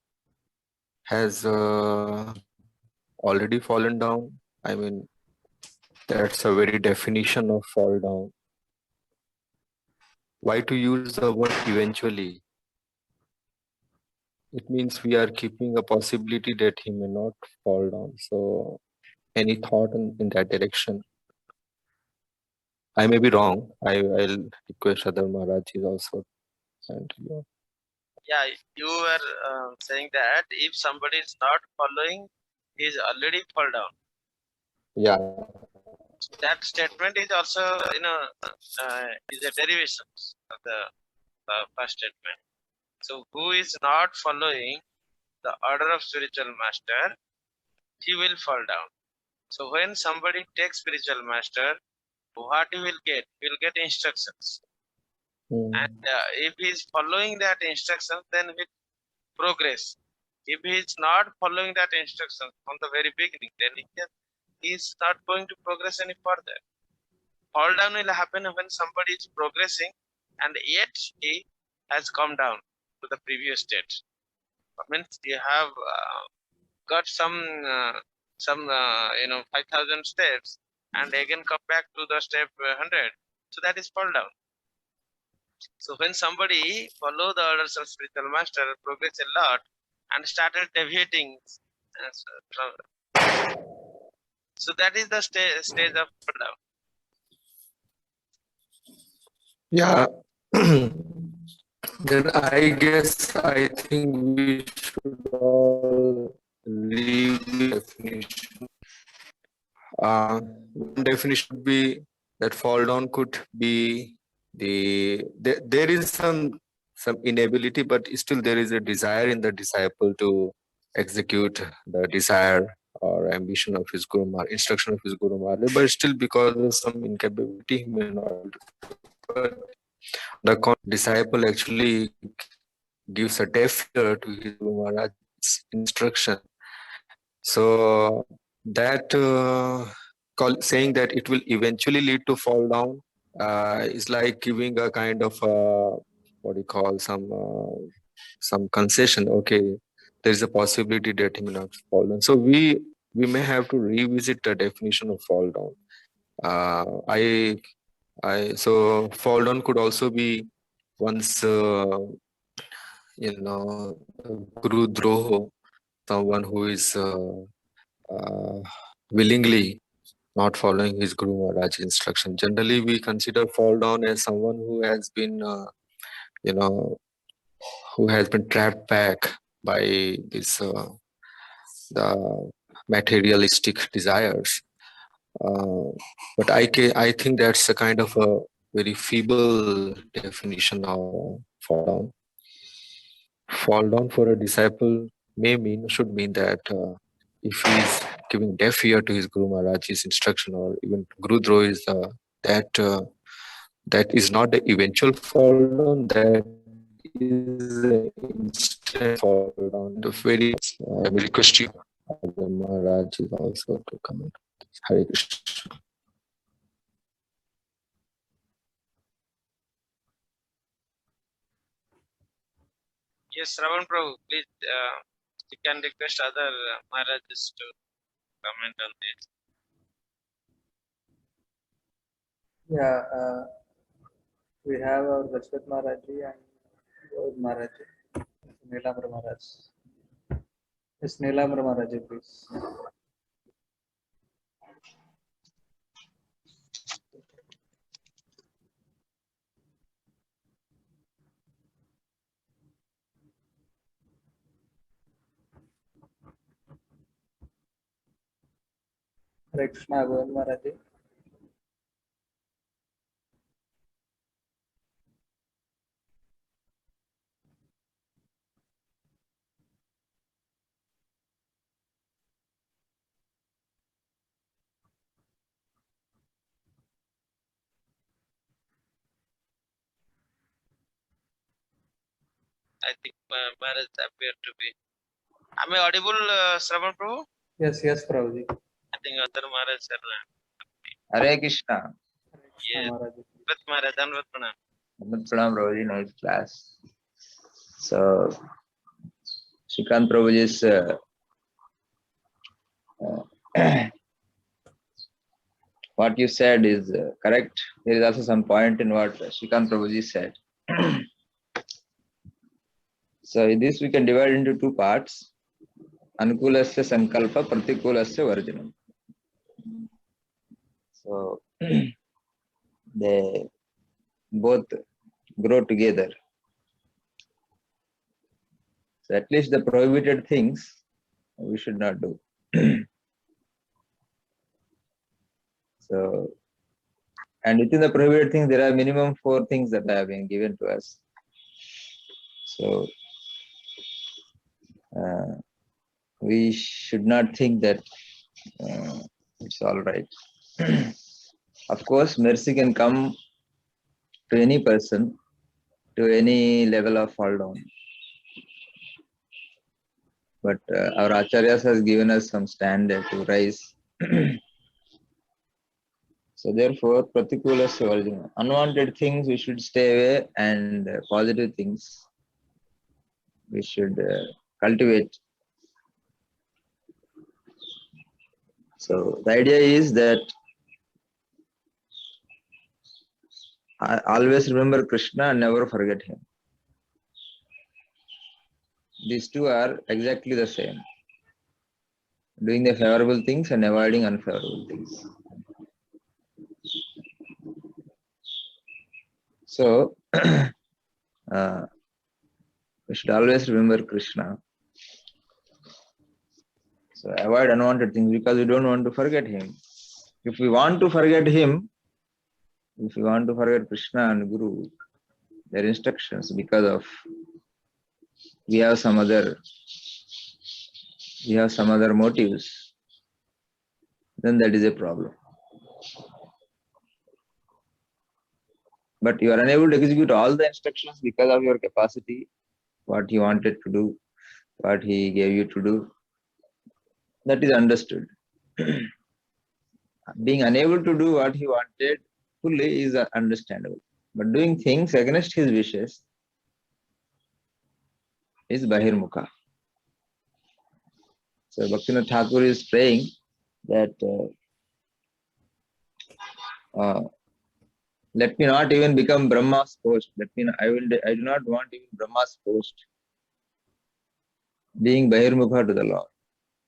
has already fallen down? I mean, that's a very definition of fall down. Why to use the word eventually? It means we are keeping a possibility that he may not fall down. So, any thought in that direction? I may be wrong. I'll request other Maharajis also. And, yeah, you were saying that if somebody is not following, he is already fall down. yeah. That statement is also, is a derivation of the first statement. So, who is not following the order of spiritual master, he will fall down. So, when somebody takes spiritual master, what he will get? He will get instructions. And if he is following that instruction, then he will progress. If he is not following that instruction from the very beginning, then he is not going to progress any further. Fall down will happen when somebody is progressing and yet he has come down to the previous state. That means you have got some 5,000 steps and again come back to the step 100. So that is fall down. So when somebody follow the orders of spiritual master, progress a lot and started deviating, so that is the stage of fall down. Yeah. Then I think we should all leave the definition. One definition would be that fall down could be there is some inability, but still there is a desire in the disciple to execute the desire or ambition of his Guru Maharaj, instruction of his Guru Maharaj, but still because of some incapability he may not. But the disciple actually gives a deaf ear to his Guru Maharaj's instruction. So that saying that it will eventually lead to fall down is like giving a kind of what do you call some concession. Okay, there is a possibility that he may not fall down. So we may have to revisit the definition of fall down. So fall down could also be once guru droho, someone who is willingly not following his Guru Maharaj's instruction. Generally, we consider fall down as someone who has been, who has been trapped back by this the materialistic desires. But I think that's a kind of a very feeble definition of fall down. Fall down for a disciple should mean that if he is giving deaf ear to his Guru Maharaj's instruction, or even Guru Dro is that is not the eventual fall down, that is the instant fall down. The very I will request you, the Maharaj is also to comment. Hare Krishna. Yes, Ravan Prabhu, please, you can request other Maharajas to comment on this. Yeah, we have our Rajpat Maharaji and Gaud Maharaji, Neelamra Maharaj. Yes, Neelamra Maharaji, please. Hare Krishna, Gaud Maharaji. I think Maharaj appear to be. Am I audible, Ravan Prabhu? Yes, Prabhuji. I think other Maharaj are. Hare Krishna. Hare Krishna, Yes. Maharaji. But Maharaj, Danvat Pranam. Pranam Prabhuji, nice class. So, Shrikant Prabhuji's what you said is correct. There is also some point in what Shrikant Prabhuji said. So, in this we can divide into two parts. Anukulasya Sankalpa, Pratikulasya Varjanam. So, they both grow together. So, at least the prohibited things we should not do. So, and within the prohibited things, there are minimum 4 things that have been given to us. So, we should not think that it's all right. Of course, mercy can come to any person, to any level of fall down. But our Acharyas has given us some standard to rise. So therefore, Pratikulasya Varjana. Unwanted things we should stay away, and positive things we should cultivate. So the idea is that I always remember Krishna and never forget him. These two are exactly the same. Doing the favorable things and avoiding unfavorable things. So we should always remember Krishna. So avoid unwanted things because we don't want to forget him. If we want to forget him, if we want to forget Krishna and Guru, their instructions, because of we have some other motives, then that is a problem. But you are unable to execute all the instructions because of your capacity, what he wanted to do, what he gave you to do. That is understood. being unable to do what he wanted fully is understandable. But doing things against his wishes is Bahirmukha. So Bhaktivinoda Thakur is praying that let me not even become Brahma's post. I do not want even Brahma's post. Being Bahirmukha to the Lord.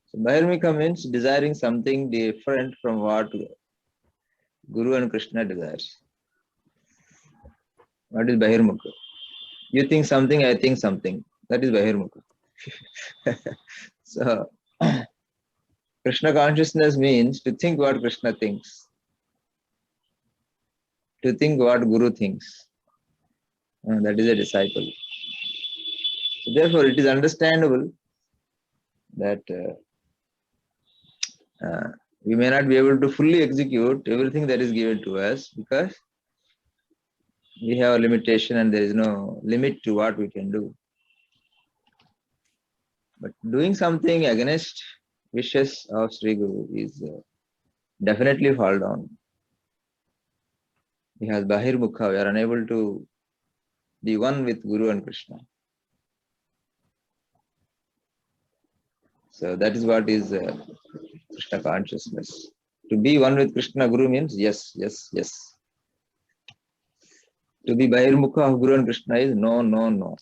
So Bahirmukha means desiring something different from what Guru and Krishna desires. What is Bahirmukha? You think something, I think something. That is Bahirmukha. So Krishna consciousness means to think what Krishna thinks, to think what Guru thinks. That is a disciple. So therefore, it is understandable that we may not be able to fully execute everything that is given to us because we have a limitation and there is no limit to what we can do. But doing something against wishes of Sri Guru is definitely fall down. Because Bahirmukha, we are unable to be one with Guru and Krishna. So that is what is Krishna consciousness. To be one with Krishna Guru means yes, yes, yes. To be Bahirmukha of Guru and Krishna is no, no, no.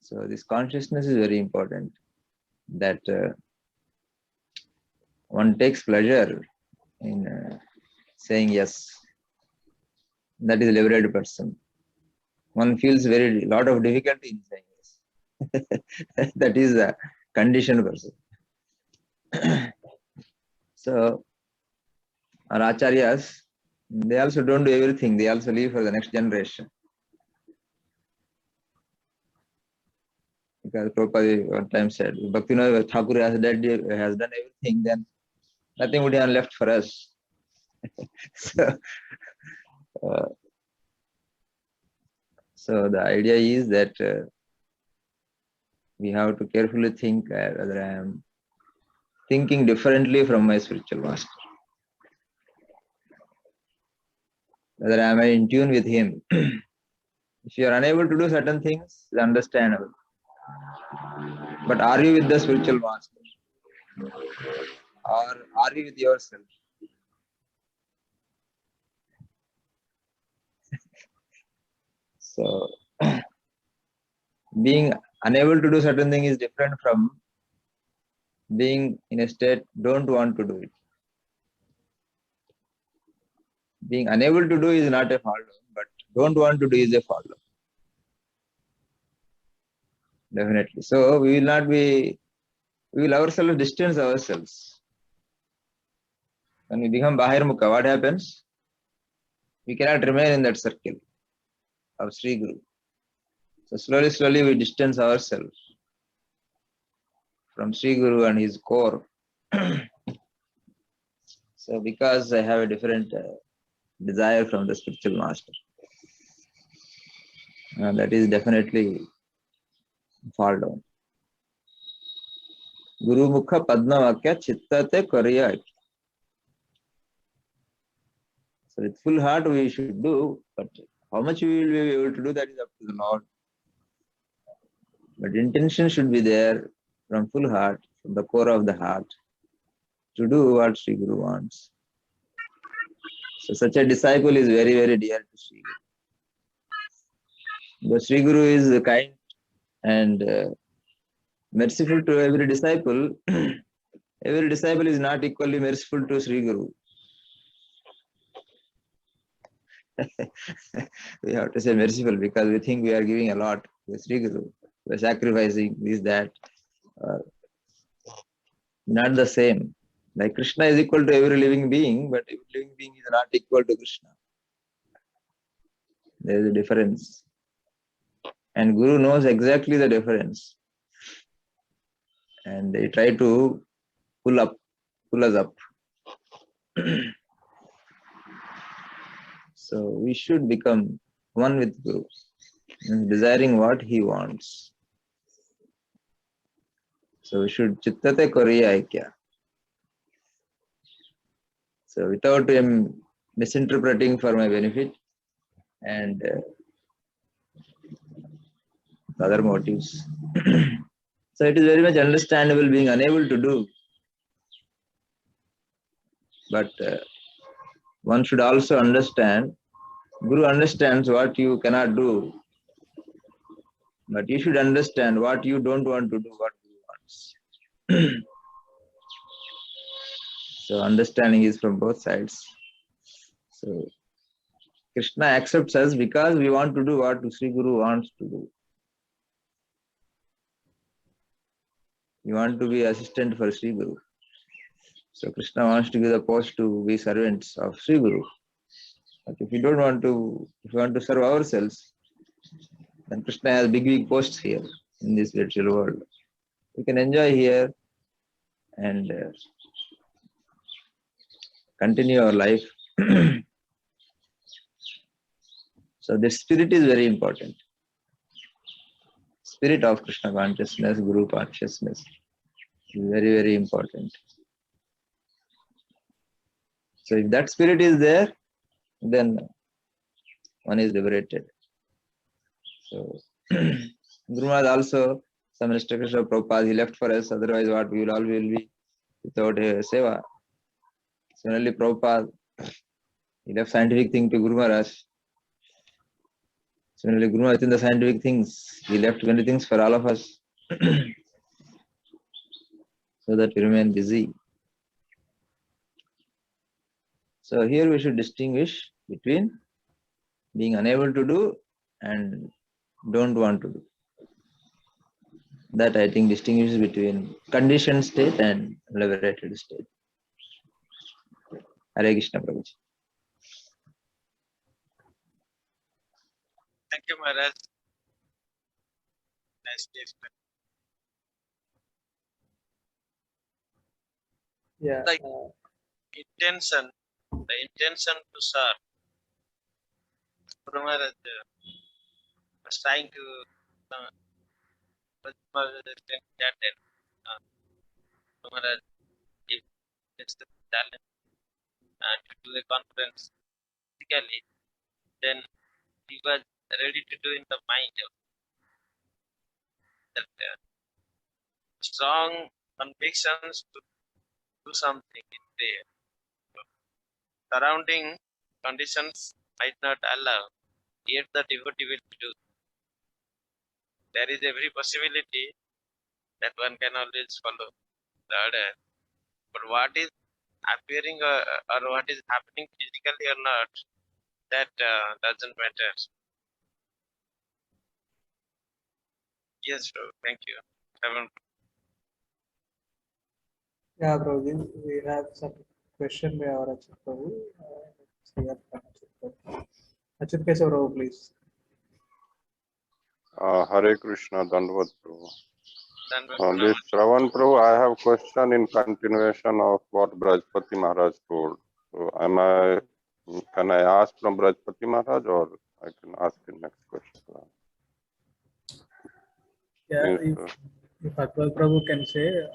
So this consciousness is very important. That one takes pleasure in saying yes. That is a liberated person. One feels very lot of difficulty in saying yes. That is a conditioned person. So our acharyas, they also don't do everything. They also leave for the next generation. Because Prabhupada one time said, Bhaktivinoda Thakur has done everything, then nothing would have left for us. So the idea is that we have to carefully think whether I am thinking differently from my spiritual master. Whether I am in tune with him. If you are unable to do certain things, it's understandable. But are you with the spiritual master? Or are you with yourself? So, being unable to do certain things is different from being in a state don't want to do it. Being unable to do is not a fall down, but don't want to do is a fall down. Definitely. So we will ourselves distance ourselves. When we become Bahirmukha, what happens? We cannot remain in that circle of Sri Guru. So slowly we distance ourselves from Sri Guru and his core. So because I have a different desire from the spiritual master, that is definitely fall down. Guru Mukha Padma Vakya Chittate Kariya. So with full heart we should do, but how much we will be able to do, that is up to the Lord. But intention should be there from full heart, from the core of the heart, to do what Sri Guru wants. So such a disciple is very, very dear to Sri Guru. But Sri Guru is kind and merciful to every disciple. Every disciple is not equally merciful to Sri Guru. We have to say merciful because we think we are giving a lot to Sri Guru. We are sacrificing this, that. Not the same. Like Krishna is equal to every living being, but every living being is not equal to Krishna. There is a difference. And Guru knows exactly the difference. And they try to pull us up. So we should become one with Guru, desiring what he wants. So we should chittate koriya aikya. So without him misinterpreting for my benefit and other motives. So it is very much understandable being unable to do. But one should also understand, Guru understands what you cannot do. But you should understand what you don't want to do, what Guru wants. So understanding is from both sides. So Krishna accepts us because we want to do what Sri Guru wants to do. We want to be assistant for Sri Guru. So Krishna wants to give the post to be servants of Sri Guru. But if we don't want to, if we want to serve ourselves, then Krishna has big posts here in this virtual world. We can enjoy here and continue our life. So the spirit is very important. Spirit of Krishna consciousness, Guru consciousness is very, very important. So if that spirit is there, then one is liberated. So Guru Maharaj also, some instructions of Prabhupada he left for us, otherwise what we will all will be without a seva. Similarly, Prabhupada, he left scientific thing to Guru Maharaj. Similarly, Guru Maharaj in the scientific things, he left many things for all of us. So that we remain busy. So here we should distinguish between being unable to do and don't want to do. That I think distinguishes between conditioned state and liberated state. Hare Krishna Prabhuji. Thank you, Maharaj. Nicely explained. Yeah. Like intention, the intention to serve. Guru Maharaj was trying to Guru Maharaj, if it's the talent to do the conference physically, then he was ready to do in the mind that strong convictions to do something in there. Surrounding conditions might not allow, yet the devotee will do. There is every possibility that one can always follow the order. But what is appearing or what is happening physically or not, that doesn't matter. Yes, bro. Thank you. Yeah, Prabhuji, we have some question by our Achyut Prabhu. Let's hear from Achyut Prabhu. Achyut Keshav Prabhu, please. Hare Krishna, Dandavad Prabhu. Then This Shravan Prabhu, I have question in continuation of what Brajpati Maharaj told. So can I ask from Brajpati Maharaj or I can ask in next question? Yeah, Means, if Akroadha Prabhu can say, it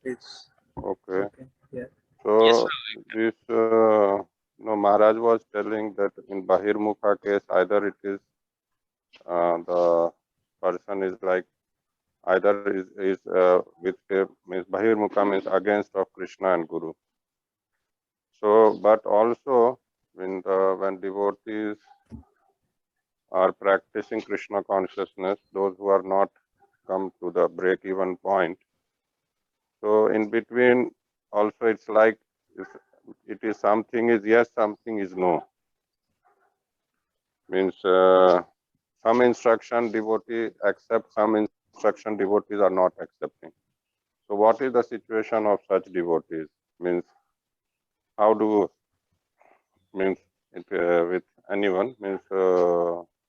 is okay. okay. Yeah. So Yes, this Maharaj was telling that in Bahirmukha case, either it is the person is like either is with means Bahirmukha means against of Krishna and Guru. So, but also when devotees are practicing Krishna consciousness, those who are not come to the break-even point. So in between, also it's like it is something is yes, something is no. Means some instruction devotee accept, some instruction devotees are not accepting. So what is the situation of such devotees? Means how do means it with anyone means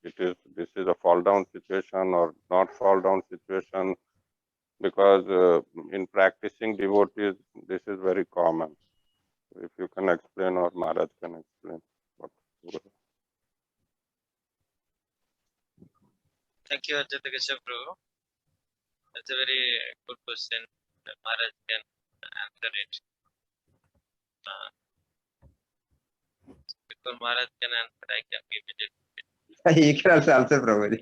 this is a fall down situation or not fall down situation, because in practicing devotees this is very common. If you can explain or Maharaj can explain what. thank you, Achyut Keshav Prabhu. That's a very good question. Maharaj can answer it. Before Maharaj can answer, I can give it. You can also answer, Prabhuji.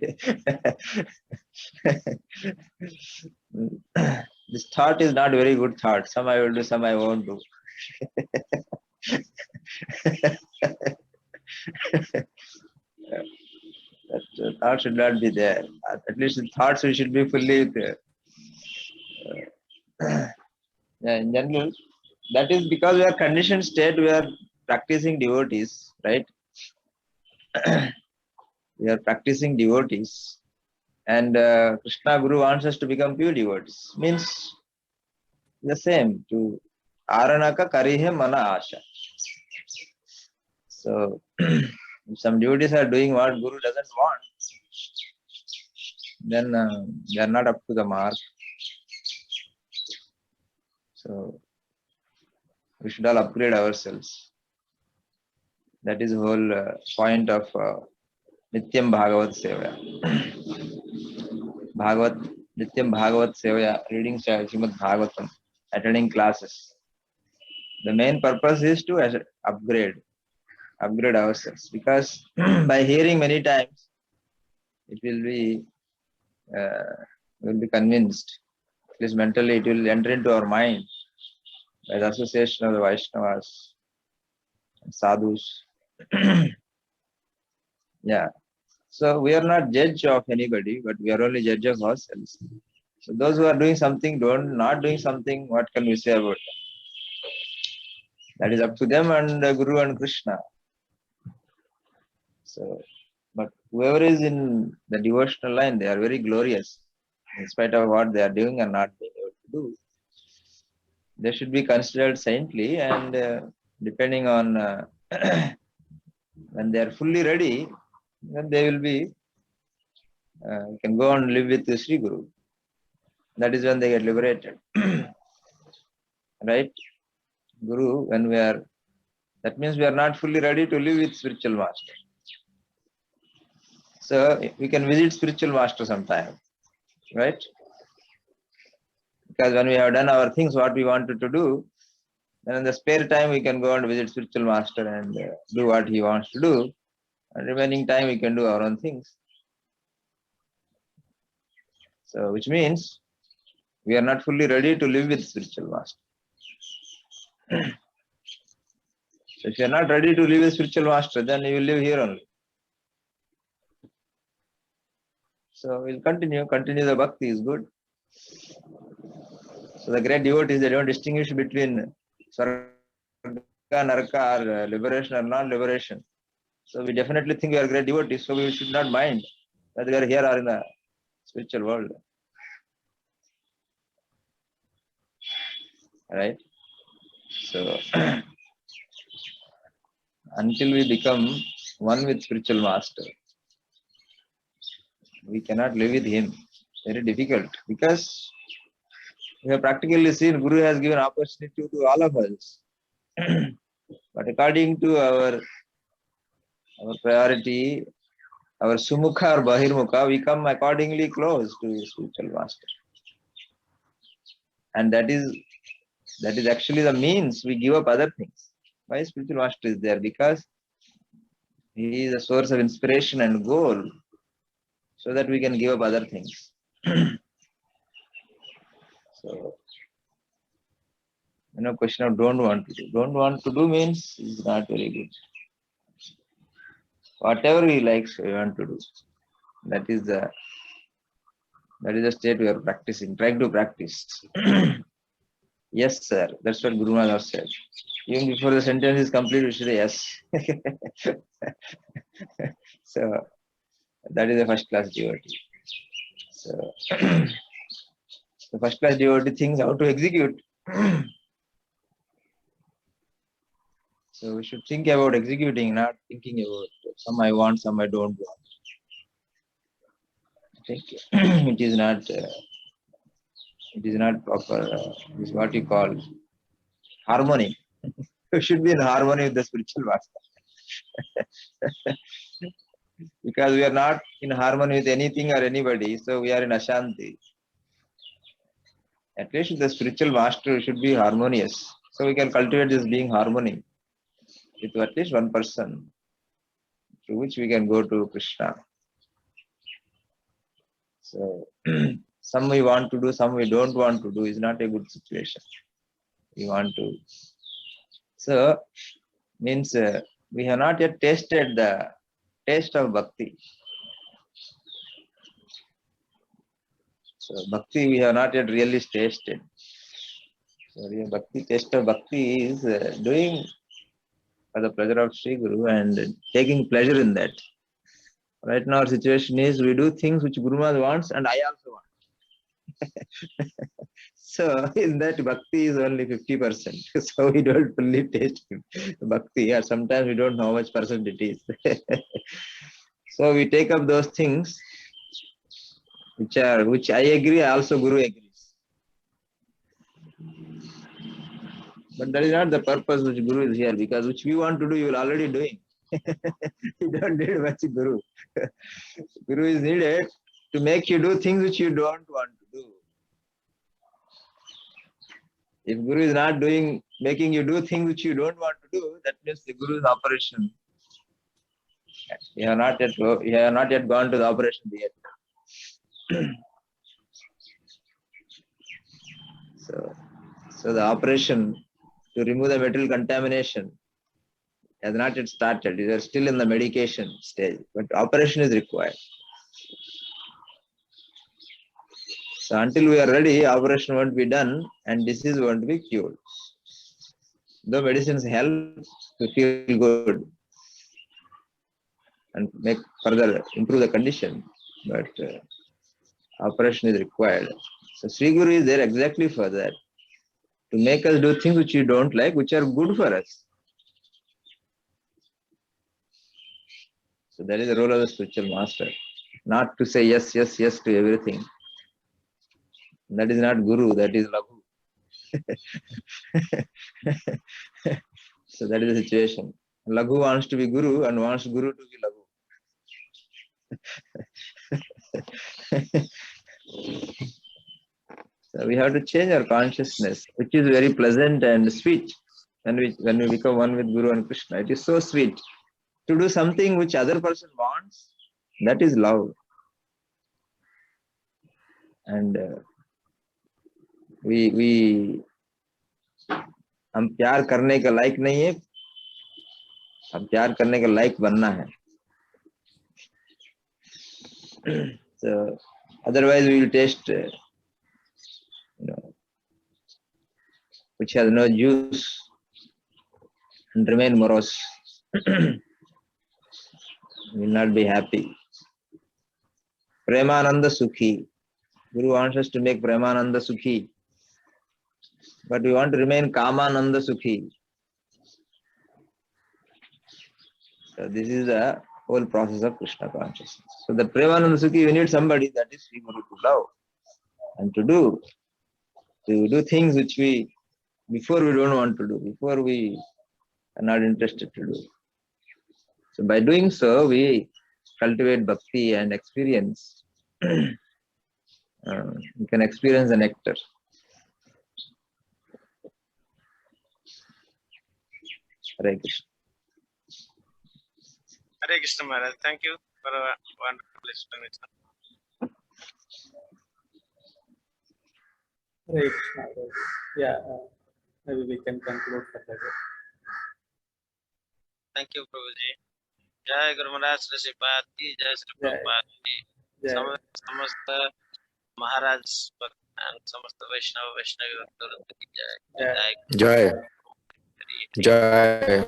This thought is not very good thought. Some I will do, some I won't do. That thought should not be there. At least the thoughts we should be fully there. Yeah, in general, that is because we are conditioned state, we are practicing devotees, right? We are practicing devotees. And Krishna Guru wants us to become pure devotees. Means the same, to Aranaka Karihe Mana Asha. So, if some devotees are doing what Guru doesn't want, then they are not up to the mark. So, we should all upgrade ourselves. That is the whole point of Nityam Bhagavat Sevaya. Nityam Bhagavat Sevaya, reading Srimad Bhagavatam, attending classes. The main purpose is to upgrade ourselves, because by hearing many times, it will be convinced. At least mentally, it will enter into our mind by the association of the Vaishnavas, sadhus. Yeah. So we are not judge of anybody, but we are only judge of ourselves. So those who are doing something, not doing something, what can we say about them? That is up to them and Guru and Krishna. So, but whoever is in the devotional line, they are very glorious, in spite of what they are doing and not being able to do. They should be considered saintly, and depending on when they are fully ready, then they will be can go and live with the Sri Guru. That is when they get liberated. Right? Guru, when we are, that means we are not fully ready to live with spiritual master. So we can visit spiritual master sometime, right? Because when we have done our things, what we wanted to do, then in the spare time we can go and visit spiritual master and do what he wants to do. And remaining time we can do our own things. So which means we are not fully ready to live with spiritual master. So if you are not ready to live with spiritual master, then you will live here only. So we'll continue the bhakti is good. So the great devotees, they don't distinguish between Swarga, Naraka, or liberation or non-liberation. So we definitely think we are great devotees, so we should not mind whether we are here or in the spiritual world. Right? So until we become one with spiritual master, we cannot live with him. Very difficult, because we have practically seen Guru has given opportunity to all of us. But according to our priority, our sumukha or bahirmukha, we come accordingly close to spiritual master. And that is actually the means we give up other things. Why spiritual master is there? Because he is a source of inspiration and goal, so that we can give up other things. So, question of don't want to do. Don't want to do means is not very good. Whatever we like, we want to do. That is the state we are practicing, trying to practice. Yes, sir. That's what Guru Maharaj said. Even before the sentence is complete, we should say yes. So that is a first class devotee. So the first class devotee thinks how to execute. So we should think about executing, not thinking about some I want, some I don't want. I think it is not proper. It is what you call harmony. We should be in harmony with the spiritual master. Because we are not in harmony with anything or anybody, so we are in Ashanti. At least the spiritual master should be harmonious. So we can cultivate this being harmony with at least one person, through which we can go to Krishna. So some we want to do, some we don't want to do is not a good situation. We want to. So means we have not yet tasted the taste of bhakti. So bhakti we have not yet really tasted. So the bhakti, taste of bhakti is doing for the pleasure of Sri Guru and taking pleasure in that. Right now our situation is we do things which Guru Maharaj wants and I also want. So in that bhakti is only 50%. So we don't fully taste bhakti, or sometimes we don't know how much percent it is. So we take up those things which I agree, also Guru agrees. But that is not the purpose which Guru is here, because which we want to do, you are already doing. You don't need much Guru. Guru is needed to make you do things which you don't want to do. If Guru is not making you do things which you don't want to do, that means the Guru's operation. You have not yet gone to the operation yet. So the operation to remove the material contamination has not yet started. You are still in the medication stage, but operation is required. So until we are ready, operation won't be done and disease won't be cured. Though medicines help to feel good and further improve the condition, but operation is required. So Sri Guru is there exactly for that, to make us do things which you don't like, which are good for us. So that is the role of the spiritual master, not to say yes, yes, yes to everything. That is not Guru, that is Laghu. So that is the situation. Laghu wants to be Guru and wants Guru to be Laghu. So we have to change our consciousness, which is very pleasant and sweet. When we become one with Guru and Krishna, it is so sweet. To do something which other person wants, that is love. And हम प्यार करने का लायक नहीं है, हम प्यार करने का लायक बनना है. So otherwise we will taste which has no juice and remain morose. Will not be happy. Pramananda Sukhi. Guru wants us to make Pramananda Sukhi, but we want to remain Kamananda Sukhi. So this is the whole process of Krishna consciousness. So the Pramananda Sukhi, you need somebody, that is Sri Guru, to love and to do things which before we don't want to do, before we are not interested to do. So by doing so, we cultivate bhakti and experience. You can experience the nectar. Hare Krishna. Hare Krishna Maharaj. Thank you for a wonderful explanation. Hare Krishna. Yeah, maybe we can conclude for that. Thank you, Prabhuji. Jai Guru Maharaj Shri Prabhupada ki, Jai Shri Prabhupada ki. Samasta Maharaj and Samasta Vaishnavi Bhakta ki Jai. Jai.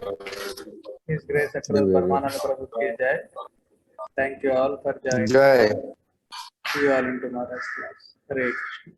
His Grace Akroadha Brahmana Prabhu ki Jai. Thank you all for joining. Jai. See you all in tomorrow's class. Hare Krishna.